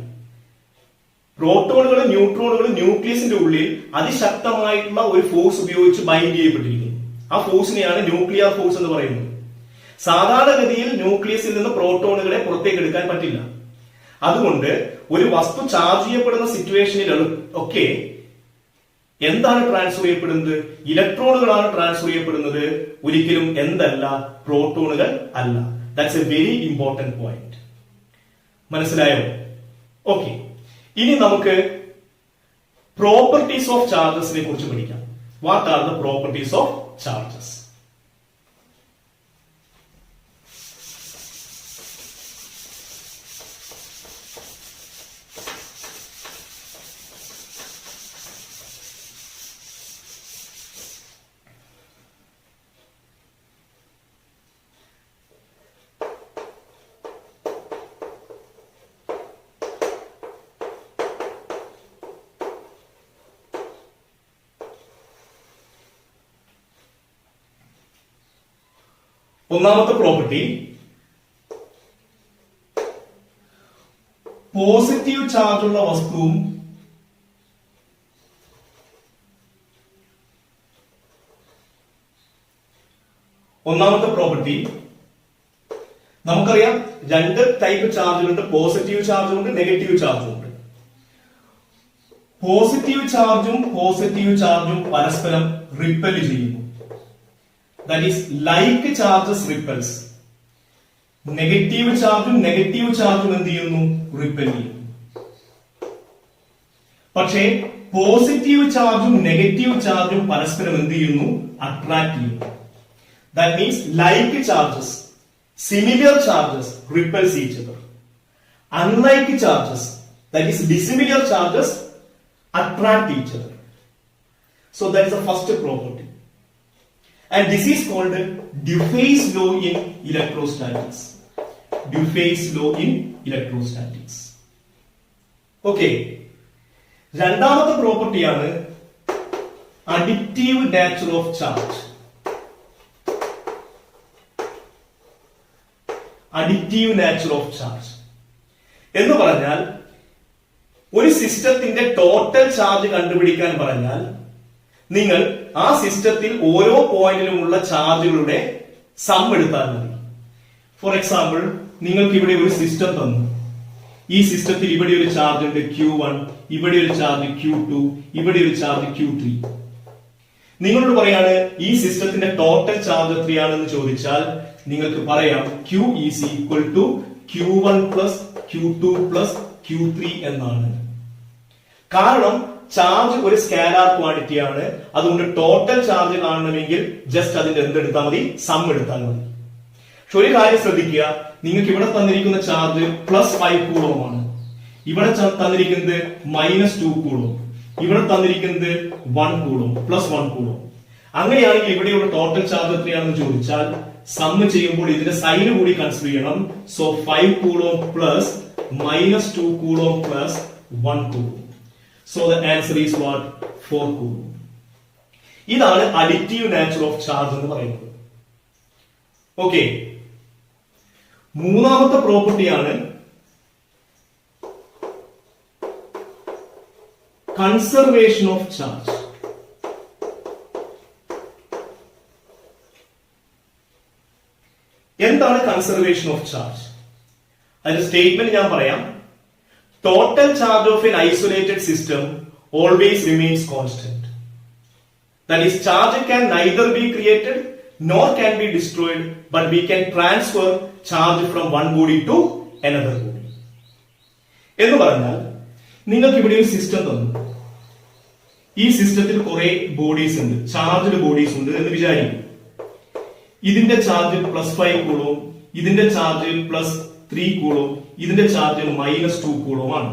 പ്രോട്ടോണുകളും ന്യൂട്രോണുകളും ന്യൂക്ലിയസിന്റെ ഉള്ളിൽ അതിശക്തമായിട്ടുള്ള ഒരു ഫോഴ്സ് ഉപയോഗിച്ച് ബൈൻഡ് ചെയ്യപ്പെട്ടിരിക്കുന്നു. ആ ഫോഴ്സിനെയാണ് ന്യൂക്ലിയർ ഫോഴ്സ് എന്ന് പറയുന്നത്. സാധാരണഗതിയിൽ ന്യൂക്ലിയസിൽ നിന്ന് പ്രോട്ടോണുകളെ പുറത്തേക്ക് എടുക്കാൻ പറ്റില്ല. അതുകൊണ്ട് ഒരു വസ്തു ചാർജ് ചെയ്യപ്പെടുന്ന സിറ്റുവേഷനിൽ ഒക്കെ എന്താണ് ട്രാൻസ്ഫർ ചെയ്യപ്പെടുന്നത്? ഇലക്ട്രോണുകളാണ് ട്രാൻസ്ഫർ ചെയ്യപ്പെടുന്നത്. ഒരിക്കലും എന്തല്ല? പ്രോട്ടോണുകൾ അല്ല. That's A very important point. മനസ്സിലായോ? ഓക്കെ, ഇനി നമുക്ക് പ്രോപ്പർട്ടീസ് ഓഫ് ചാർജസിനെ കുറിച്ച് പഠിക്കാം. What are the properties of charges? ഒന്നാമത്തെ പ്രോപ്പർട്ടി, പോസിറ്റീവ് ചാർജ് ഉള്ള വസ്തുവും ഒന്നാമത്തെ പ്രോപ്പർട്ടി, നമുക്കറിയാം രണ്ട് ടൈപ്പ് ചാർജുകളുണ്ട്, പോസിറ്റീവ് ചാർജും ഉണ്ട്, നെഗറ്റീവ് ചാർജും ഉണ്ട്. പോസിറ്റീവ് ചാർജും പരസ്പരം റിപ്പൽ ചെയ്യുന്നു. That is like charges repels. Negative ചാർജും എന്ത് ചെയ്യുന്നു? റിപ്പൽ ചെയ്യുന്നു. പക്ഷേ പോസിറ്റീവ് ചാർജും നെഗറ്റീവ് ചാർജും പരസ്പരം എന്ത് ചെയ്യുന്നു? അട്രാക്ട് ചെയ്യുന്നു. That means like charges, similar charges repels each other. Unlike charges, that is dissimilar charges, attract each other. So that is the first property, and this is called Dufay's law in electrostatics. Okay, രണ്ടാമത്തെ പ്രോപ്പർട്ടിയാണ് additive nature of charge. എന്ന് പറഞ്ഞാൽ ഒരു സിസ്റ്റത്തിന്റെ total charge കണ്ടുപിടിക്കാൻ പറഞ്ഞാൽ നിങ്ങൾ ആ സിസ്റ്റത്തിൽ ഓരോ പോയിന്റിലുമുള്ള ചാർജുകളുടെ സം എടുത്താൽ മതി. ഫോർ എക്സാമ്പിൾ, നിങ്ങൾക്ക് ഇവിടെ ഒരു സിസ്റ്റം തന്നു. ഈ സിസ്റ്റത്തിൽ ഇവിടെ ഒരു ചാർജ് ഉണ്ട് Q1, ഇവിടെ ഒരു ചാർജ് Q2, ഇവിടെ ഒരു ചാർജ് Q3. നിങ്ങളോട് പറയാണ് ഈ സിസ്റ്റത്തിന്റെ ടോട്ടൽ ചാർജ് എത്രയാണെന്ന് ചോദിച്ചാൽ നിങ്ങൾക്ക് പറയാം Q is equal to Q1 plus Q2 plus Q3 എന്നാണ്. കാരണം ചാർജ് ഒരു സ്കാലാർ ക്വാണ്ടിറ്റി ആണ്. അതുകൊണ്ട് ടോട്ടൽ ചാർജ് കാണണമെങ്കിൽ ജസ്റ്റ് അതിന്റെ എന്തെടുത്താൽ മതി? സം എടുത്താൽ മതി. പക്ഷെ ഒരു കാര്യം ശ്രദ്ധിക്കുക, നിങ്ങൾക്ക് ഇവിടെ തന്നിരിക്കുന്ന ചാർജ് +5 കൂളോം ആണ്, ഇവിടെ തന്നിരിക്കുന്നത് -2 കൂളോം, ഇവിടെ തന്നിരിക്കുന്നത് 1 കൂളോം, +1 കൂളോം. അങ്ങനെയാണെങ്കിൽ ഇവിടെയുള്ള ടോട്ടൽ ചാർജ് എത്രയാണെന്ന് ചോദിച്ചാൽ സം ചെയ്യുമ്പോൾ ഇതിന്റെ സൈൻ കൂടി കൺസിഡർ ചെയ്യണം. So 5 coulomb plus -2 coulomb plus 1 coulomb. So the answer is what? 4 coulomb. ഇതാണ് അഡിറ്റീവ് നാച്ചർ ഓഫ് ചാർജ് എന്ന് പറയുന്നത്. ഓക്കെ, മൂന്നാമത്തെ പ്രോപ്പർട്ടിയാണ് കൺസർവേഷൻ ഓഫ് ചാർജ്. എന്താണ് കൺസർവേഷൻ ഓഫ് ചാർജ്? അതിന്റെ സ്റ്റേറ്റ്മെന്റ് ഞാൻ പറയാം. Total charge of an isolated system always remains constant. That is, charge can neither be created nor can be destroyed, but we can transfer charge from one body to another body. എന്ന് പറഞ്ഞാൽ നിങ്ങൾക്ക് ഇവിടെ ഒരു system തന്നു. ഈ സിസ്റ്റത്തിൽ കുറെ bodies ഉണ്ട്, ചാർജ്ഡ് ബോഡീസ് ഉണ്ട് എന്ന് വിചാരിക്കും. ഇതിന്റെ ചാർജ് +5 കൂളോം, ഇതിന്റെ ചാർജ് +3 കൂളോം, ഇതിന്റെ ചാർജ് -2 കൂളോം ആണ്.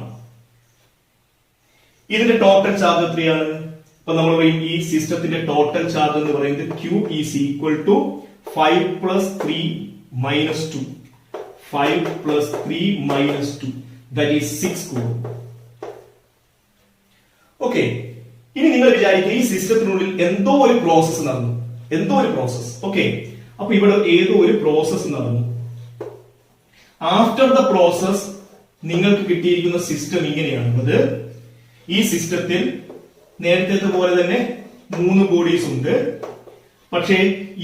ഇതിന്റെ ടോട്ടൽ ചാർജ് എത്രയാണ്? അപ്പൊ നമ്മൾ ഈ സിസ്റ്റത്തിന്റെ ടോട്ടൽ ചാർജ് എന്ന് പറയുന്നത് Q is equal to 5 + 3 - 2. 5 + 3 - 2, that is 6 coulomb. Okay, ഇനി നിങ്ങൾ വിചാരിക്കുക ഈ സിസ്റ്റത്തിനുള്ളിൽ എന്തോ ഒരു പ്രോസസ് നടന്നു, ഓക്കെ. അപ്പൊ ഇവിടെ ഏതോ ഒരു പ്രോസസ് നടന്നു. ആഫ്റ്റർ ദ പ്രോസസ് നിങ്ങൾക്ക് കിട്ടിയിരിക്കുന്ന സിസ്റ്റം ഇങ്ങനെയാണുള്ളത്. ഈ സിസ്റ്റത്തിൽ നേരത്തെ പോലെ തന്നെ 3 ബോഡീസ് ഉണ്ട്. പക്ഷേ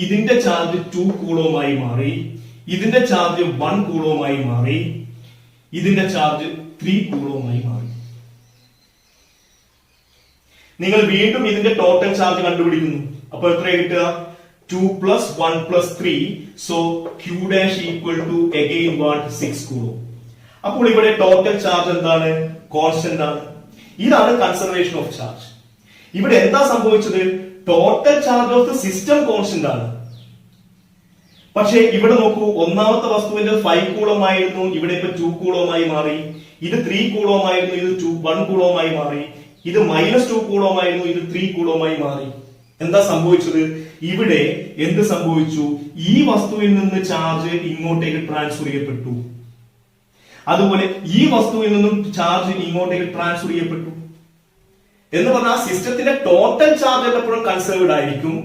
ഇതിന്റെ ചാർജ് 2 കൂളോമായി മാറി, ഇതിന്റെ ചാർജ് 1 കൂളോമായി മാറി, ഇതിന്റെ ചാർജ് 3 കൂളോമായി മാറി. നിങ്ങൾ വീണ്ടും ഇതിന്റെ ടോട്ടൽ ചാർജ് കണ്ടുപിടിക്കുന്നു. അപ്പൊ എത്ര കിട്ടുക? 2 + 1 + 3, so Q dash equal to again what? 6 coulomb. അപ്പോൾ ഇവിടെ ടോട്ടൽ ചാർജ് എന്താണ്? കോൺസ്റ്റന്റ് ആണ്. ഇതാണ് കൺസർവേഷൻ ഓഫ് ചാർജ്. ഇവിടെ എന്താ സംഭവിച്ചത്? Total charge of the system constant ആണ്. പക്ഷേ ഇവിടെ നോക്കൂ, ഒന്നാമത്തെ വസ്തുവിന്റെ 5 കൂളോം ആയിരുന്നു, ഇവിടെ ഇപ്പൊ 2 കൂളോമായി മാറി. ഇത് 3 കൂളോം ആയിരുന്നു, ഇത് 1 കൂളോമായി മാറി. ഇത് -2 കൂളോം ആയിരുന്നു, ഇത് 3 കൂളോമായി മാറി. എന്താ സംഭവിച്ചത്? ഇവിടെ എന്ത് സംഭവിച്ചു? ഈ വസ്തുവിൽ നിന്ന് ചാർജ് ഇങ്ങോട്ടേക്ക് ട്രാൻസ്ഫർ ചെയ്യപ്പെട്ടു. അതുപോലെ ഈ വസ്തുവിൽ നിന്നും ചാർജ് ഇങ്ങോട്ടേക്ക് ട്രാൻസ്ഫർ ചെയ്യപ്പെട്ടു. എന്ന് പറഞ്ഞാൽ സിസ്റ്റത്തിന്റെ ടോട്ടൽ ചാർജ് എപ്പോഴും കൺസേർവ്ഡ് ആയിരിക്കും.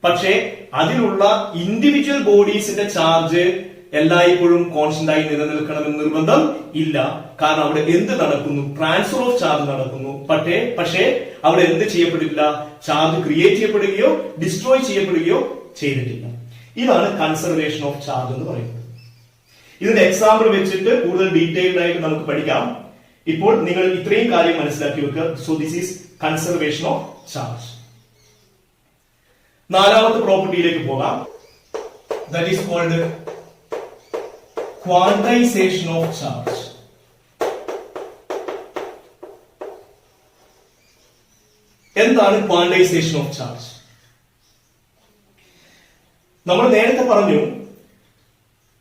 പക്ഷേ അതിലുള്ള ഇൻഡിവിജ്വൽ ബോഡീസിന്റെ ചാർജ് എല്ലായ്പ്പോഴും കോൺസ്റ്റന്റ് ആയി നിലനിൽക്കണമെന്ന് നിർബന്ധം ഇല്ല. കാരണം അവിടെ എന്ത് നടക്കുന്നു? ട്രാൻസ്ഫർ ഓഫ് ചാർജ് നടക്കുന്നു. പക്ഷേ അവിടെ എന്ത് ചെയ്യപ്പെടില്ല? ചാർജ് ക്രിയേറ്റ് ചെയ്യപ്പെടുകയോ ഡിസ്ട്രോയ് ചെയ്യപ്പെടുകയോ ചെയ്തിട്ടില്ല. ഇതാണ് കൺസർവേഷൻ ഓഫ് ചാർജ് എന്ന് പറയുന്നത്. ഇതിന്റെ എക്സാമ്പിൾ വെച്ചിട്ട് കൂടുതൽ ഡീറ്റെയിൽഡ് ആയിട്ട് നമുക്ക് പഠിക്കാം. ഇപ്പോൾ നിങ്ങൾ ഇത്രയും കാര്യം മനസ്സിലാക്കി വെക്കുക. So this is conservation of charge. നാലാമത്തെ പ്രോപ്പർട്ടിയിലേക്ക് പോകാം. That is called quantization of charge. എന്താണ് ക്വാണ്ടൈസേഷൻ ഓഫ് ചാർജ്? നമ്മൾ നേരത്തെ പറഞ്ഞു,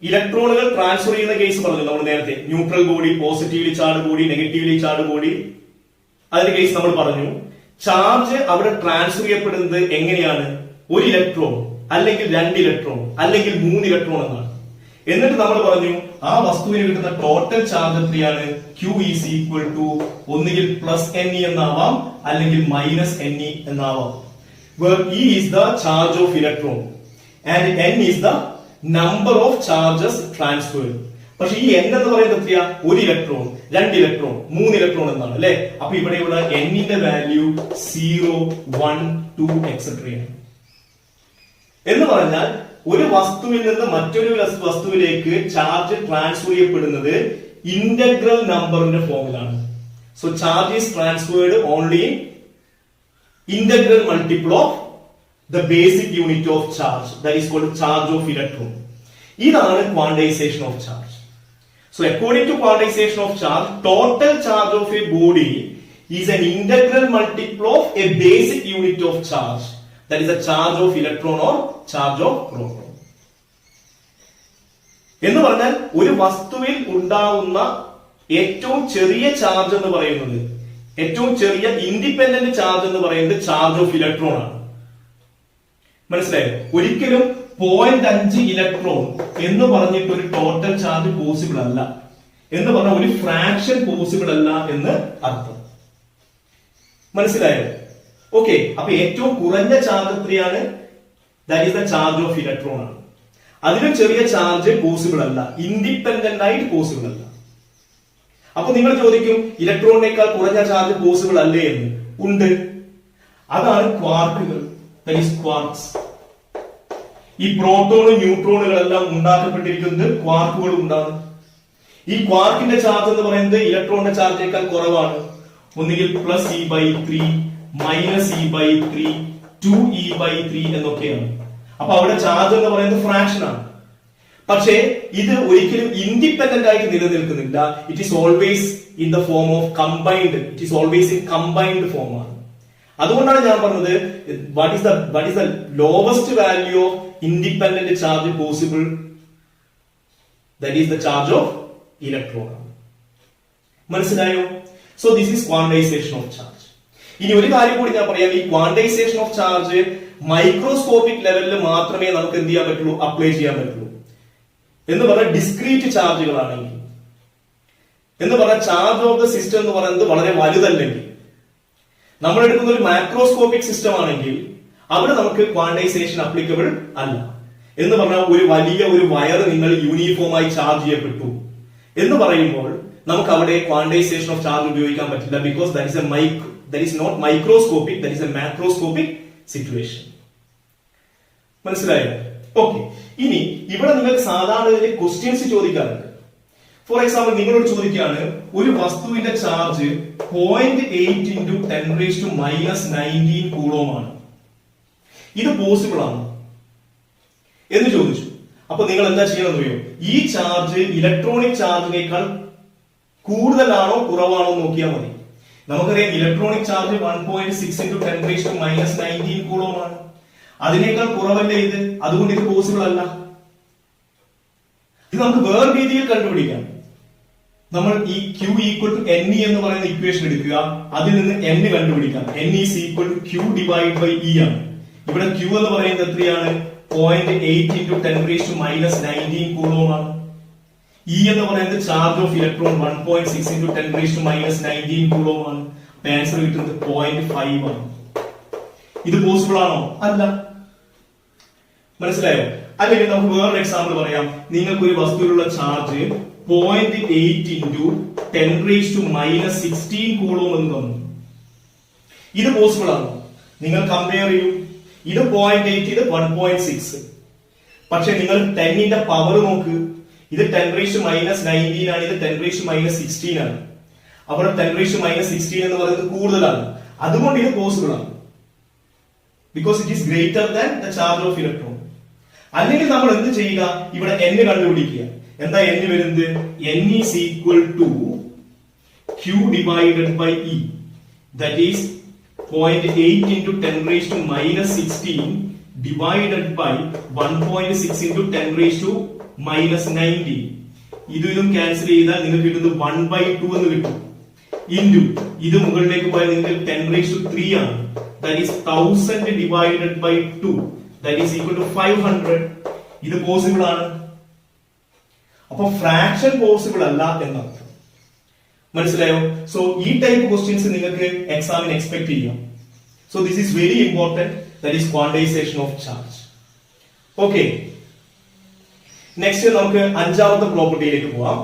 ഇലക്ട്രോണുകൾ ട്രാൻസ്ഫർ ചെയ്യുന്ന കേസ് പറഞ്ഞു നമ്മൾ നേരത്തെ. Neutral body, positively charge body, negatively charge body, അതിന്റെ കേസ് നമ്മൾ പറഞ്ഞു. ചാർജ് അവിടെ ട്രാൻസ്ഫർ ചെയ്യപ്പെടുന്നത് എങ്ങനെയാണ്? ഒരു ഇലക്ട്രോൺ അല്ലെങ്കിൽ 2 ഇലക്ട്രോൺ അല്ലെങ്കിൽ 3 ഇലക്ട്രോൺ എന്നാണ്. എന്നിട്ട് നമ്മൾ പറഞ്ഞു ആ വസ്തുവിന് കിട്ടുന്ന ടോട്ടൽ ചാർജ് എത്രയാണ്? Q ഈസ് ഈക്വൽ ടു ഒന്നുകിൽ +Ne എന്നാവാം അല്ലെങ്കിൽ -Ne എന്നാവാം. where E is the charge of electron and N is the number of charges transferred. പക്ഷെ ഈ N എന്ന് പറയുന്നത് എത്രയാ? 1 ഇലക്ട്രോൺ, 2 ഇലക്ട്രോൺ, 3 ഇലക്ട്രോൺ എന്നാണ് അല്ലെ. അപ്പൊ ഇവിടെയുള്ള N ന്റെ വാല്യൂ 0, 1, 2 എക്സെട്ര എന്ന് പറഞ്ഞാൽ ഒരു വസ്തുവിൽ നിന്ന് മറ്റൊരു വസ്തുവിലേക്ക് ചാർജ് ട്രാൻസ്ഫർ ചെയ്യപ്പെടുന്നത് ഇന്റഗ്രൽ നമ്പറിന്റെ ഫോമിലാണ്. So charge is transferred only in integral multiple of the basic unit of charge, that is called charge of electron. ഇതാണ് quantization of charge. So according to quantization of charge, total charge of a body is an integral multiple of a basic unit of charge, that is a charge of electron or charge of proton. എന്ന് പറഞ്ഞാൽ ഒരു വസ്തുവിൽ ഉണ്ടാവുന്ന ഏറ്റവും ചെറിയ charge എന്ന് പറയുന്നത്, ഏറ്റവും ചെറിയ ഇൻഡിപെൻഡന്റ് ചാർജ് എന്ന് പറയുന്നത് ചാർജ് ഓഫ് ഇലക്ട്രോൺ ആണ്. മനസ്സിലായോ? ഒരിക്കലും 0.5 ഇലക്ട്രോൺ എന്ന് പറഞ്ഞിട്ട് ഒരു ടോട്ടൽ ചാർജ് പോസിബിൾ അല്ല. എന്ന് പറഞ്ഞാൽ ഒരു ഫ്രാക്ഷൻ പോസിബിൾ അല്ല എന്ന് അർത്ഥം. മനസ്സിലായോ? ഓക്കെ. അപ്പൊ ഏറ്റവും കുറഞ്ഞ ചാർജ് എത്രയാണ്? That is the charge of electron ആണ്. അതിലും ചെറിയ ചാർജ് പോസിബിൾ അല്ല, ഇൻഡിപെൻഡന്റ് ആയിട്ട് പോസിബിൾ അല്ല. അപ്പൊ നിങ്ങൾ ചോദിക്കും, ഇലക്ട്രോണിനേക്കാൾ കുറഞ്ഞ ചാർജ് പോസിബിൾ അല്ലേ എന്ന്. ഉണ്ട്. അതാണ് ക്വാർക്കുകൾ, ദാറ്റ് ഈസ് ക്വാർക്സ്. ഈ പ്രോട്ടോണും ന്യൂട്രോണുകളെല്ലാം ഉണ്ടാക്കപ്പെട്ടിരിക്കുന്നത് ക്വാർക്കുകൾ ഉണ്ടാണ്. ഈ ക്വാർക്കിന്റെ ചാർജ് എന്ന് പറയുന്നത് ഇലക്ട്രോണിന്റെ ചാർജിനേക്കാൾ കുറവാണ്. ഒന്നുകിൽ +E/3, -E/3, 2E/3 എന്നൊക്കെയാണ്. അപ്പൊ അവിടെ ചാർജ് എന്ന് പറയുന്നത് ഫ്രാക്ഷൻ ആണ്. പക്ഷേ ഇത് ഒരിക്കലും ഇൻഡിപെൻഡന്റ് ആയിട്ട് നിലനിൽക്കുന്നില്ല. It is always in the form of combined. It is always in combined form ആണ്. അതുകൊണ്ടാണ് ഞാൻ പറഞ്ഞത് what is the lowest value of independent charge possible? That is the charge of electron. മനസ്സിലായോ? So this is quantization of charge. ഇനി ഒരു കാര്യം കൂടി ഞാൻ പറയാം. ഈ ക്വാണ്ടൈസേഷൻ ഓഫ് ചാർജ് മൈക്രോസ്കോപ്പിക് ലെവലിൽ മാത്രമേ നമുക്ക് എന്ത് ചെയ്യാൻ പറ്റുള്ളൂ? അപ്ലൈ ചെയ്യാൻ പറ്റുള്ളൂ. എന്ന് പറഞ്ഞാൽ ഡിസ്ക്രീറ്റ് ചാർജുകളാണെങ്കിൽ, എന്ന് പറഞ്ഞാൽ ചാർജ് ഓഫ് ദ സിസ്റ്റം എന്ന് പറയുന്നത് വളരെ വലുതല്ലെങ്കിൽ, നമ്മൾ എടുക്കുന്ന ഒരു മാക്രോസ്കോപ്പിക് സിസ്റ്റം ആണെങ്കിൽ അവിടെ നമുക്ക് ക്വാണ്ടൈസേഷൻ അപ്ലിക്കബിൾ അല്ല. എന്ന് പറഞ്ഞാൽ ഒരു വലിയ ഒരു വയർ നിങ്ങൾ യൂണിഫോമായി ചാർജ് ചെയ്യപ്പെട്ടു എന്ന് പറയുമ്പോൾ നമുക്ക് അവിടെ ക്വാണ്ടൈസേഷൻ ഓഫ് ചാർജ് ഉപയോഗിക്കാൻ പറ്റില്ല. Because that is not microscopic, that is a macroscopic situation. മനസ്സിലായോ? ഓക്കെ. ഇനി ഇവിടെ നിങ്ങൾക്ക് സാധാരണ ക്വസ്റ്റ്യൻസ് ചോദിക്കാറുണ്ട്. ഫോർ എക്സാമ്പിൾ നിങ്ങളോട് ചോദിക്കുകയാണ്, ഒരു വസ്തുവിന്റെ ചാർജ് 0.8 × 10⁻⁻19 കൂളോം ആണ്. ഇത് പോസിബിൾ ആണ് എന്ന് ചോദിച്ചു. അപ്പൊ നിങ്ങൾ എന്താ ചെയ്യണമെന്ന് അറിയോ? ഈ ചാർജ് ഇലക്ട്രോണിക് ചാർജിനേക്കാൾ കൂടുതലാണോ കുറവാണോ നോക്കിയാൽ മതി. നമുക്കറിയാം ഇലക്ട്രോണിക് ചാർജ് 1.6 × 10⁻⁻19 കൂളോം ആണ്. അതിനേക്കാൾ കുറവല്ലേ ഇത്? അതുകൊണ്ട് ഇത് പോസിബിൾ അല്ല. ഇത് നമുക്ക് വേറെ രീതിയിൽ കണ്ടുപിടിക്കാം. നമ്മൾ ഈ Q = Ne എന്ന് പറയുന്ന ഇക്വേഷൻ എടുക്കുക, അതിൽ നിന്ന് N കണ്ടുപിടിക്കാം. N = Q/E ആണ്. ഇവിടെ Q എന്ന് പറയുന്നത് എത്രയാണ്? 0.8 × 10⁻⁻19 കൂളോം ആണ്. E എന്ന് പറയുന്നത് ചാർജ് ഓഫ് ഇലക്ട്രോൺ 1.6 × 10⁻⁻19 കൂളോം ആണ്. ആൻസർ കിട്ടുന്നത് 0.5 ആണ്. ഇത് പോസിബിൾ ആണോ? അല്ല. മനസ്സിലായോ? അല്ലെങ്കിൽ നമുക്ക് വേറൊരു എക്സാമ്പിൾ പറയാം. നിങ്ങൾക്ക് ഒരു വസ്തുവിലുള്ള ചാർജ് 0.8 ഇൻറ്റു 10⁻⁻16 കൂളോം എന്ന് തന്നു. ഇത് പോസിബിൾ ആണ്. നിങ്ങൾ കമ്പയർ ചെയ്യൂ. ഇത് 0.8, ഇത് 1.6. പക്ഷെ നിങ്ങൾ 10ന്റെ പവർ നോക്ക്. ഇത് 10⁻⁻19 ആണ്, ഇത് 10⁻⁻16 ആണ്. അവിടെ 10⁻⁻16 എന്ന് പറയുന്നത് കൂടുതലാണ്. അതുകൊണ്ട് ഇത് പോസിബിൾ ആണ്. Because it is greater than the charge of electron. അല്ലെങ്കിൽ നമ്മൾ എന്ത് ചെയ്യുക? ഇവിടെ n കണ്ടുപിടിക്കുക. എന്താ n വരുന്നത്? n is equal to q divided by e. That is 0.8 into 10⁻⁻16 divided by 1.6 into 10⁻⁻19. ഇതും ക്യാൻസൽ ചെയ്താൽ നിങ്ങൾക്ക് കിട്ടുന്നത് 1/2 എന്ന് കിട്ടും. ഇൻറ്റു ഇത് മുകളിലേക്ക് പോയാൽ നിങ്ങൾക്ക് 10⁻³ ആണ്. That is 1000 divided by 2. That is equal to 500. ഇത് പോസിബിൾ ആണ്. അപ്പൊ ഫ്രാക്ഷൻ പോസിബിൾ അല്ല എന്നർത്ഥം. മനസ്സിലായോ? സോ ഈ ടൈപ്പ് ക്വസ്റ്റ്യൻസ് നിങ്ങൾക്ക് എക്സാമിന് എക്സ്പെക്ട് ചെയ്യാം. So this is very important. That is quantisation of charge. Okay, next നമുക്ക് അഞ്ചാമത്തെ പ്രോപ്പർട്ടിയിലേക്ക് പോവാം.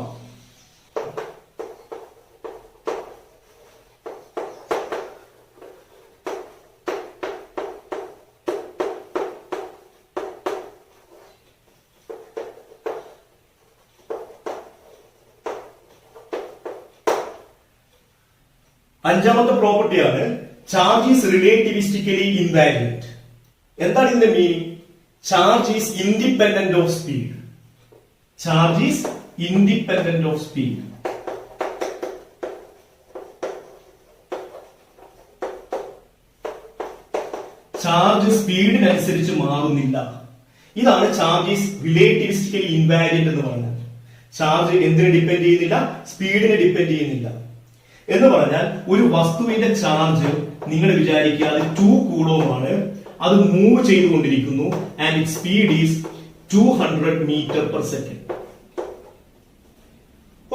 അഞ്ചാമത്തെ പ്രോപ്പർട്ടിയാണ് ചാർജ് ഈസ് റിലേറ്റിവിസ്റ്റിക്കലി ഇൻവാരിയന്റ്. എന്താണ് ഇതിന്റെ meaning? Charge is independent of speed. Charge is independent of speed. ചാർജ് സ്പീഡിനനുസരിച്ച് മാറുന്നില്ല. ഇതാണ് ചാർജ് ഈസ് റിലേറ്റിവിസ്റ്റിക്കലി ഇൻവാരിയന്റ് എന്ന് പറഞ്ഞാൽ. ചാർജ് എന്തിനെ ഡിപ്പെൻഡ് ചെയ്യുന്നില്ല? സ്പീഡിനെ ഡിപ്പെൻഡ് ചെയ്യുന്നില്ല. എന്ന് പറഞ്ഞാൽ ഒരു വസ്തുവിന്റെ ചാർജ് നിങ്ങൾ വിചാരിക്കുക അത് 2 കൂളോം ആണ്. അത് മൂവ് ചെയ്തുകൊണ്ടിരിക്കുന്നു and it speed is 200 meter per second.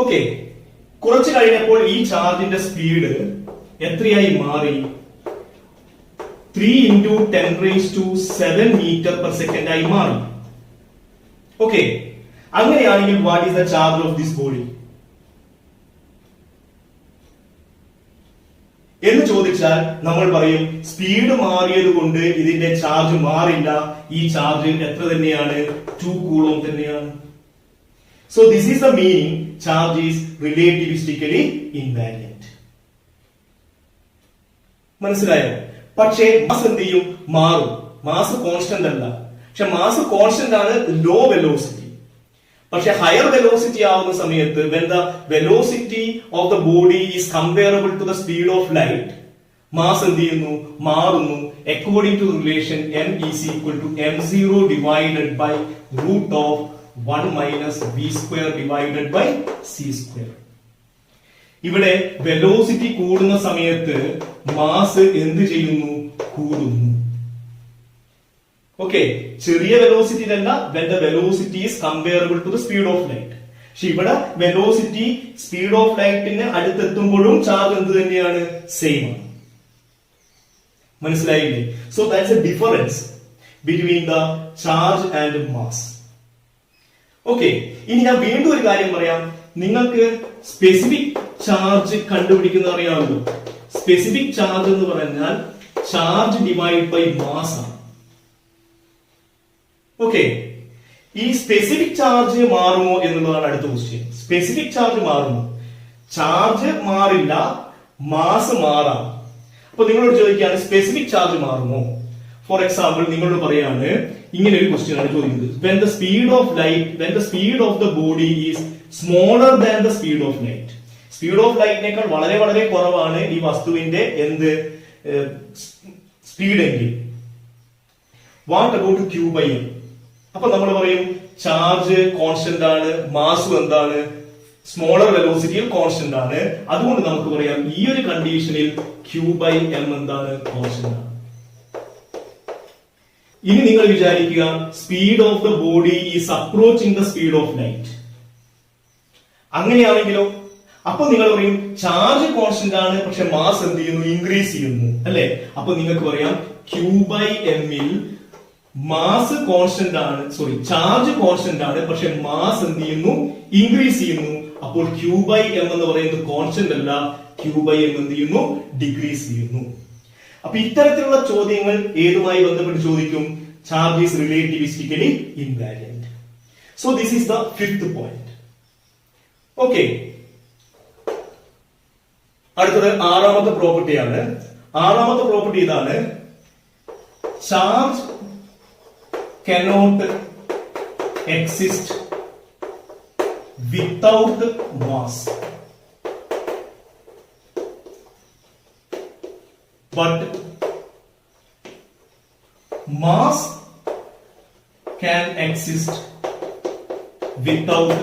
Okay, കുറച്ച് കഴിഞ്ഞപ്പോൾ ഈ ചാർജിന്റെ സ്പീഡ് എത്രയായി മാറി? 3 into 10⁻⁷ മീറ്റർ പെർ സെക്കൻഡ് ആയി മാറി. ഓക്കെ, അങ്ങനെയാണെങ്കിൽ what is the charge of this body എന്ന് ചോദിച്ചാൽ നമ്മൾ പറയും സ്പീഡ് മാറിയത് കൊണ്ട് ഇതിന്റെ ചാർജ് മാറില്ല. ഈ ചാർജ് എത്ര തന്നെയാണ്? 2 കൂളോം തന്നെയാണ്. So this is the meaning charge is relativistically invariant. മനസ്സിലായോ? പക്ഷേ മാസ് എന്ത് ചെയ്യും? മാറും. മാസ് കോൺസ്റ്റന്റ് അല്ല. പക്ഷെ മാസ് കോൺസ്റ്റന്റ് ആണ് ലോ വെലോസിറ്റി. പക്ഷെ ഹയർ വെലോസിറ്റി ആവുന്ന സമയത്ത് when the velocity of the body is comparable to the speed of light, mass എന്ത് ചെയ്യുന്നു? മാറുന്നു. according to the relation m is equal to m0 divided by root of 1 minus v square divided by c square. ഇവിടെ velocity കൂടുന്ന സമയത്ത് mass എന്ത് ചെയ്യുന്നു? കൂടുന്നു. Okay, ചെറിയ വെലോസിറ്റിയിലല്ല, when the velocity is comparable to the speed of light. പക്ഷെ ഇവിടെ velocity speed of ലൈറ്റിന് അടുത്തെത്തുമ്പോഴും charge എന്ത് തന്നെയാണ്? സെയിം ആണ്. മനസ്സിലായില്ലേ? So that's A difference between the charge and mass. Okay, ഇനി ഞാൻ വീണ്ടും ഒരു കാര്യം പറയാം. നിങ്ങൾക്ക് സ്പെസിഫിക് ചാർജ് കണ്ടുപിടിക്കുന്നത് അറിയാമല്ലോ. സ്പെസിഫിക് ചാർജ് എന്ന് പറഞ്ഞാൽ ചാർജ് ഡിവൈഡ് ബൈ മാസ് ആണ്. ഓക്കെ, ഈ സ്പെസിഫിക് ചാർജ് മാറുമോ എന്നുള്ളതാണ് അടുത്ത ക്വസ്റ്റ്യൻ. സ്പെസിഫിക് ചാർജ് മാറുമോ? ചാർജ് മാറില്ല, മാസ് മാറാം. അപ്പൊ നിങ്ങളോട് ചോദിക്കുകയാണ് സ്പെസിഫിക് ചാർജ് മാറുമോ? ഫോർ എക്സാമ്പിൾ നിങ്ങളോട് പറയാണ്, ഇങ്ങനെ ഒരു ക്വസ്റ്റ്യൻ ആണ് ചോദിക്കുന്നത്. when the speed of the body is smaller than the speed of light. Speed of ലൈറ്റിനേക്കാൾ വളരെ വളരെ കുറവാണ് ഈ വസ്തുവിന്റെ എന്ത് സ്പീഡ് എങ്കിൽ what about q by m? അപ്പൊ നമ്മൾ പറയും ചാർജ് കോൺസ്റ്റന്റ് ആണ്, മാസും എന്താണ്? സ്മോളർ വെലോസിറ്റിയിൽ കോൺസ്റ്റന്റ് ആണ്. അതുകൊണ്ട് നമുക്ക് പറയാം ഈ ഒരു കണ്ടീഷനിൽ q by m എന്താണ്? കോൺസ്റ്റന്റ് ആണ്. ഇനി നിങ്ങൾ വിചാരിക്കുക speed of the body is approaching the speed of light. അങ്ങനെയാണെങ്കിലോ? അപ്പൊ നിങ്ങൾ പറയും ചാർജ് കോൺസ്റ്റന്റ് ആണ്, പക്ഷെ മാസ് എന്ത് ചെയ്യുന്നു? ഇൻക്രീസ് ചെയ്യുന്നു, അല്ലെ? അപ്പൊ നിങ്ങൾക്ക് പറയാം q by m ൽ മാസ് കോൺസ്റ്റന്റ് ആണ്, സോറി ചാർജ് കോൺസ്റ്റന്റ് ആണ്, പക്ഷെ മാസ് എന്ത് ചെയ്യുന്നു, ഇൻക്രീസ് ചെയ്യുന്നു. അപ്പോൾ ക്യൂ ബൈ എം എന്ന് പറയുന്നത് കോൺസ്റ്റന്റ് അല്ല, ക്യൂ ബൈ എം എന്ത് ചെയ്യുന്നു, ഡിക്രീസ് ചെയ്യുന്നു. അപ്പൊ ഇത്തരത്തിലുള്ള ചോദ്യങ്ങൾ ഏതുമായി ബന്ധപ്പെട്ട് ചോദിക്കും? Charge is relativistically invariant. So this is the fifth point. Okay, അടുത്തത് ആറാമത്തെ പ്രോപ്പർട്ടിയാണ്. ആറാമത്തെ പ്രോപ്പർട്ടി ഇതാണ്: charge cannot exist without mass, but mass can exist without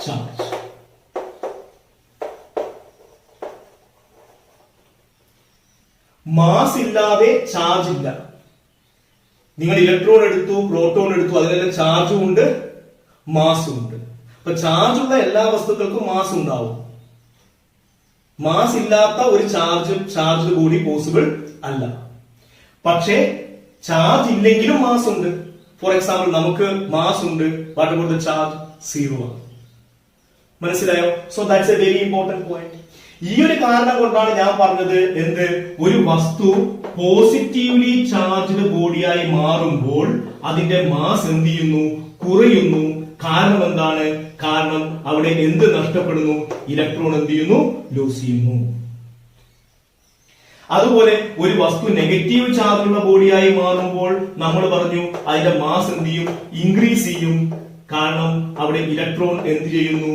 charge. Mass ഇല്ലാതെ ചാർജ് ഇല്ല. നിങ്ങൾ ഇലക്ട്രോൺ എടുത്തു, പ്രോട്ടോൺ എടുത്തു, അതിലെല്ലാം ചാർജും ഉണ്ട്, മാസും ഉണ്ട്. അപ്പൊ ചാർജ് ഉള്ള എല്ലാ വസ്തുക്കൾക്കും മാസ് ഉണ്ടാവും. മാസ് ഇല്ലാത്ത ഒരു ചാർജ് കൂടി പോസിബിൾ അല്ല. പക്ഷേ ചാർജ് ഇല്ലെങ്കിലും മാസ് ഉണ്ട്. ഫോർ എക്സാമ്പിൾ, നമുക്ക് മാസ് ഉണ്ട്, വാട്ട് അബൌട്ട് ദ ചാർജ്? 0 ആണ്. മനസ്സിലായോ? So that's A very important point. ഈ ഒരു കാരണം കൊണ്ടാണ് ഞാൻ പറഞ്ഞത് എന്ത്, ഒരു വസ്തു പോസിറ്റീവ്ലി ചാർജ്ഡ് ബോഡിയായി മാറുമ്പോൾ അതിന്റെ മാസ് എന്ത് ചെയ്യുന്നു, കുറയുന്നു. കാരണം എന്താണ്? കാരണം അവിടെ എന്ത് നഷ്ടപ്പെടുന്നു? ഇലക്ട്രോൺ എന്ത് ചെയ്യുന്നു, ലൂസ് ചെയ്യുന്നു. അതുപോലെ ഒരു വസ്തു നെഗറ്റീവ് ചാർജുള്ള ബോഡിയായി മാറുമ്പോൾ നമ്മൾ പറഞ്ഞു അതിന്റെ മാസ് എന്ത് ചെയ്യും, ഇൻക്രീസ് ചെയ്യും. കാരണം അവിടെ ഇലക്ട്രോൺ എന്ത് ചെയ്യുന്നു,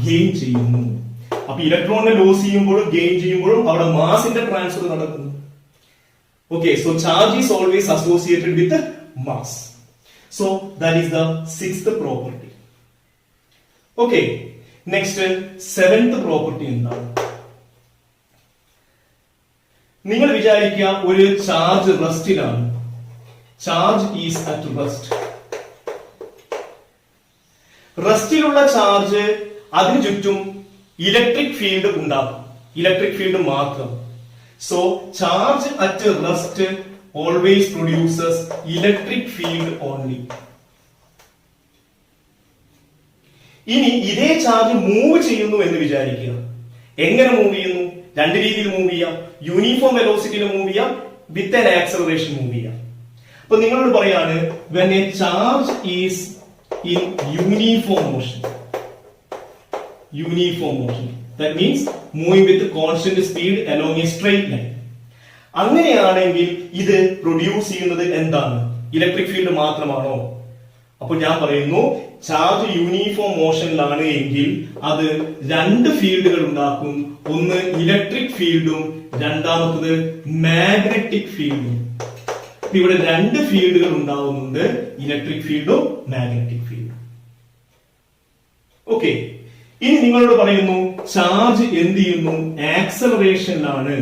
ഗെയിൻ ചെയ്യുന്നു. അപ്പൊ ഇലക്ട്രോണിനെ ലോസ് ചെയ്യുമ്പോഴും ഗെയിൻ ചെയ്യുമ്പോഴും അവിടെ മാസിന്റെ ട്രാൻസ്ഫർ നടക്കുന്നു. Okay, so charge is always associated with the mass. So that is the sixth property. Okay, next seventh property എന്താണ്? നിങ്ങൾ വിചാരിക്കുക ഒരു ചാർജ് റെസ്റ്റിലാണ്. Charge is at rest. റെസ്റ്റിലുള്ള ചാർജ് അതിനു ചുറ്റും ഇലക്ട്രിക് ഫീൽഡ് ഉണ്ടാക്കും. ഇലക്ട്രിക് ഫീൽഡ് മാത്രം. So charge at rest always produces electric field only. ഇനി ഇതേ ചാർജ് മൂവ് ചെയ്യുന്നു എന്ന് വിചാരിക്കുക. എങ്ങനെ മൂവ് ചെയ്യുന്നു? രണ്ട് രീതിയിൽ മൂവ് ചെയ്യാം. യൂണിഫോം വെലോസിറ്റിയിൽ മൂവ് ചെയ്യാം, വിത്ത് ആൻ ആക്സലറേഷൻ മൂവ് ചെയ്യാം. അപ്പൊ നിങ്ങളോട് പറയാണ് when a charge is in uniform motion, that means moving with constant speed along a straight line. അങ്ങനെയാണെങ്കിൽ ഇത് പ്രൊഡ്യൂസ് ചെയ്യുന്നത് എന്താണ്? ഇലക്ട്രിക് ഫീൽഡ് മാത്രമാണോ? അപ്പോൾ ഞാൻ പറയുന്നു ചാർജ് യൂണിഫോം മോഷനിലാണ് എങ്കിൽ അത് രണ്ട് ഫീൽഡുകൾ ഉണ്ടാക്കും. ഒന്ന് ഇലക്ട്രിക് ഫീൽഡും രണ്ടാമത്തത് മാഗ്നറ്റിക് ഫീൽഡും. ഇവിടെ രണ്ട് ഫീൽഡുകൾ ഉണ്ടാവുന്നുണ്ട്, ഇലക്ട്രിക് ഫീൽഡും മാഗ്നറ്റിക് ഫീൽഡും. ഓക്കെ, ഇനി നിങ്ങളോട് പറയുന്നു ചാർജ് എന്ത് ചെയ്യുന്നു? ആക്സലറേഷനിലാണ്.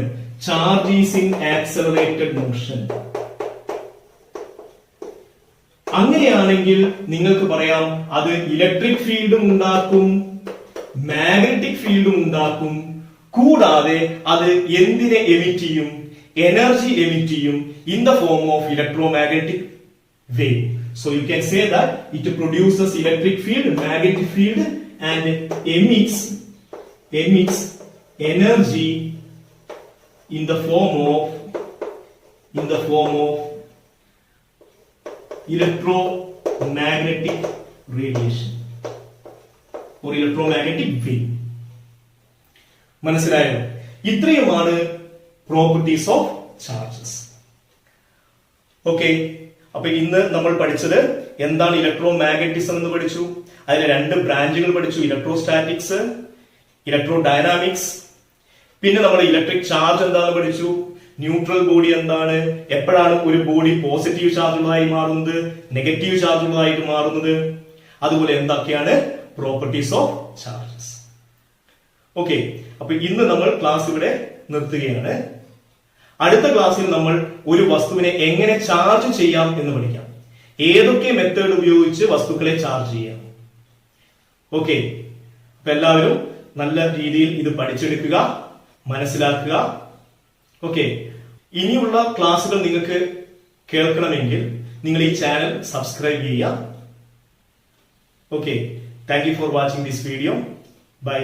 Charge is in accelerated motion. അങ്ങനെയാണെങ്കിൽ നിങ്ങൾക്ക് പറയാം അത് ഇലക്ട്രിക് ഫീൽഡും ഉണ്ടാക്കും, മാഗ്നറ്റിക് ഫീൽഡും ഉണ്ടാക്കും. കൂടാതെ അത് എന്തിനെ എമിറ്റ് ചെയ്യും? എനർജി എമിറ്റ് ചെയ്യും in the form of electromagnetic wave. So you can say that it produces electric field, magnetic field and emits energy in the form of electromagnetic radiation or electromagnetic wave. മനസ്സിലായോ? ഇത്രയുമാണ് properties of charges. Okay, അപ്പൊ ഇന്ന് നമ്മൾ പഠിച്ചത് എന്താണ് ഇലക്ട്രോമാഗ്നറ്റിസം എന്ന് പഠിച്ചു. അതിലെ രണ്ട് ബ്രാഞ്ചുകൾ പഠിച്ചു: ഇലക്ട്രോസ്റ്റാറ്റിക്സ്, ഇലക്ട്രോ ഡൈനാമിക്സ്. പിന്നെ നമ്മൾ ഇലക്ട്രിക് ചാർജ് എന്താണെന്ന് പഠിച്ചു, ന്യൂട്രൽ ബോഡി എന്താണ്, എപ്പോഴാണ് ഒരു ബോഡി പോസിറ്റീവ് ചാർജുള്ളതായി മാറുന്നത്, നെഗറ്റീവ് ചാർജുള്ളതായിട്ട് മാറുന്നത്, അതുപോലെ എന്തൊക്കെയാണ് പ്രോപ്പർട്ടീസ് ഓഫ് ചാർജസ്. ഓക്കെ, അപ്പൊ ഇന്ന് നമ്മൾ ക്ലാസ് ഇവിടെ നിർത്തുകയാണ്. അടുത്ത ക്ലാസ്സിൽ നമ്മൾ ഒരു വസ്തുവിനെ എങ്ങനെ ചാർജ് ചെയ്യാം എന്ന് പഠിക്കാം. ഏതൊക്കെ മെത്തേഡ് ഉപയോഗിച്ച് വസ്തുക്കളെ ചാർജ് ചെയ്യാം. ഓക്കെ, അപ്പൊ എല്ലാവരും നല്ല രീതിയിൽ ഇത് പഠിച്ചെടുക്കുക, മനസ്സിലാക്കുക. ഓക്കെ, ഇനിയുള്ള ക്ലാസ്സുകൾ നിങ്ങൾക്ക് കേൾക്കണമെങ്കിൽ നിങ്ങൾ ഈ ചാനൽ സബ്സ്ക്രൈബ് ചെയ്യുക. Okay, thank you for watching this video. By.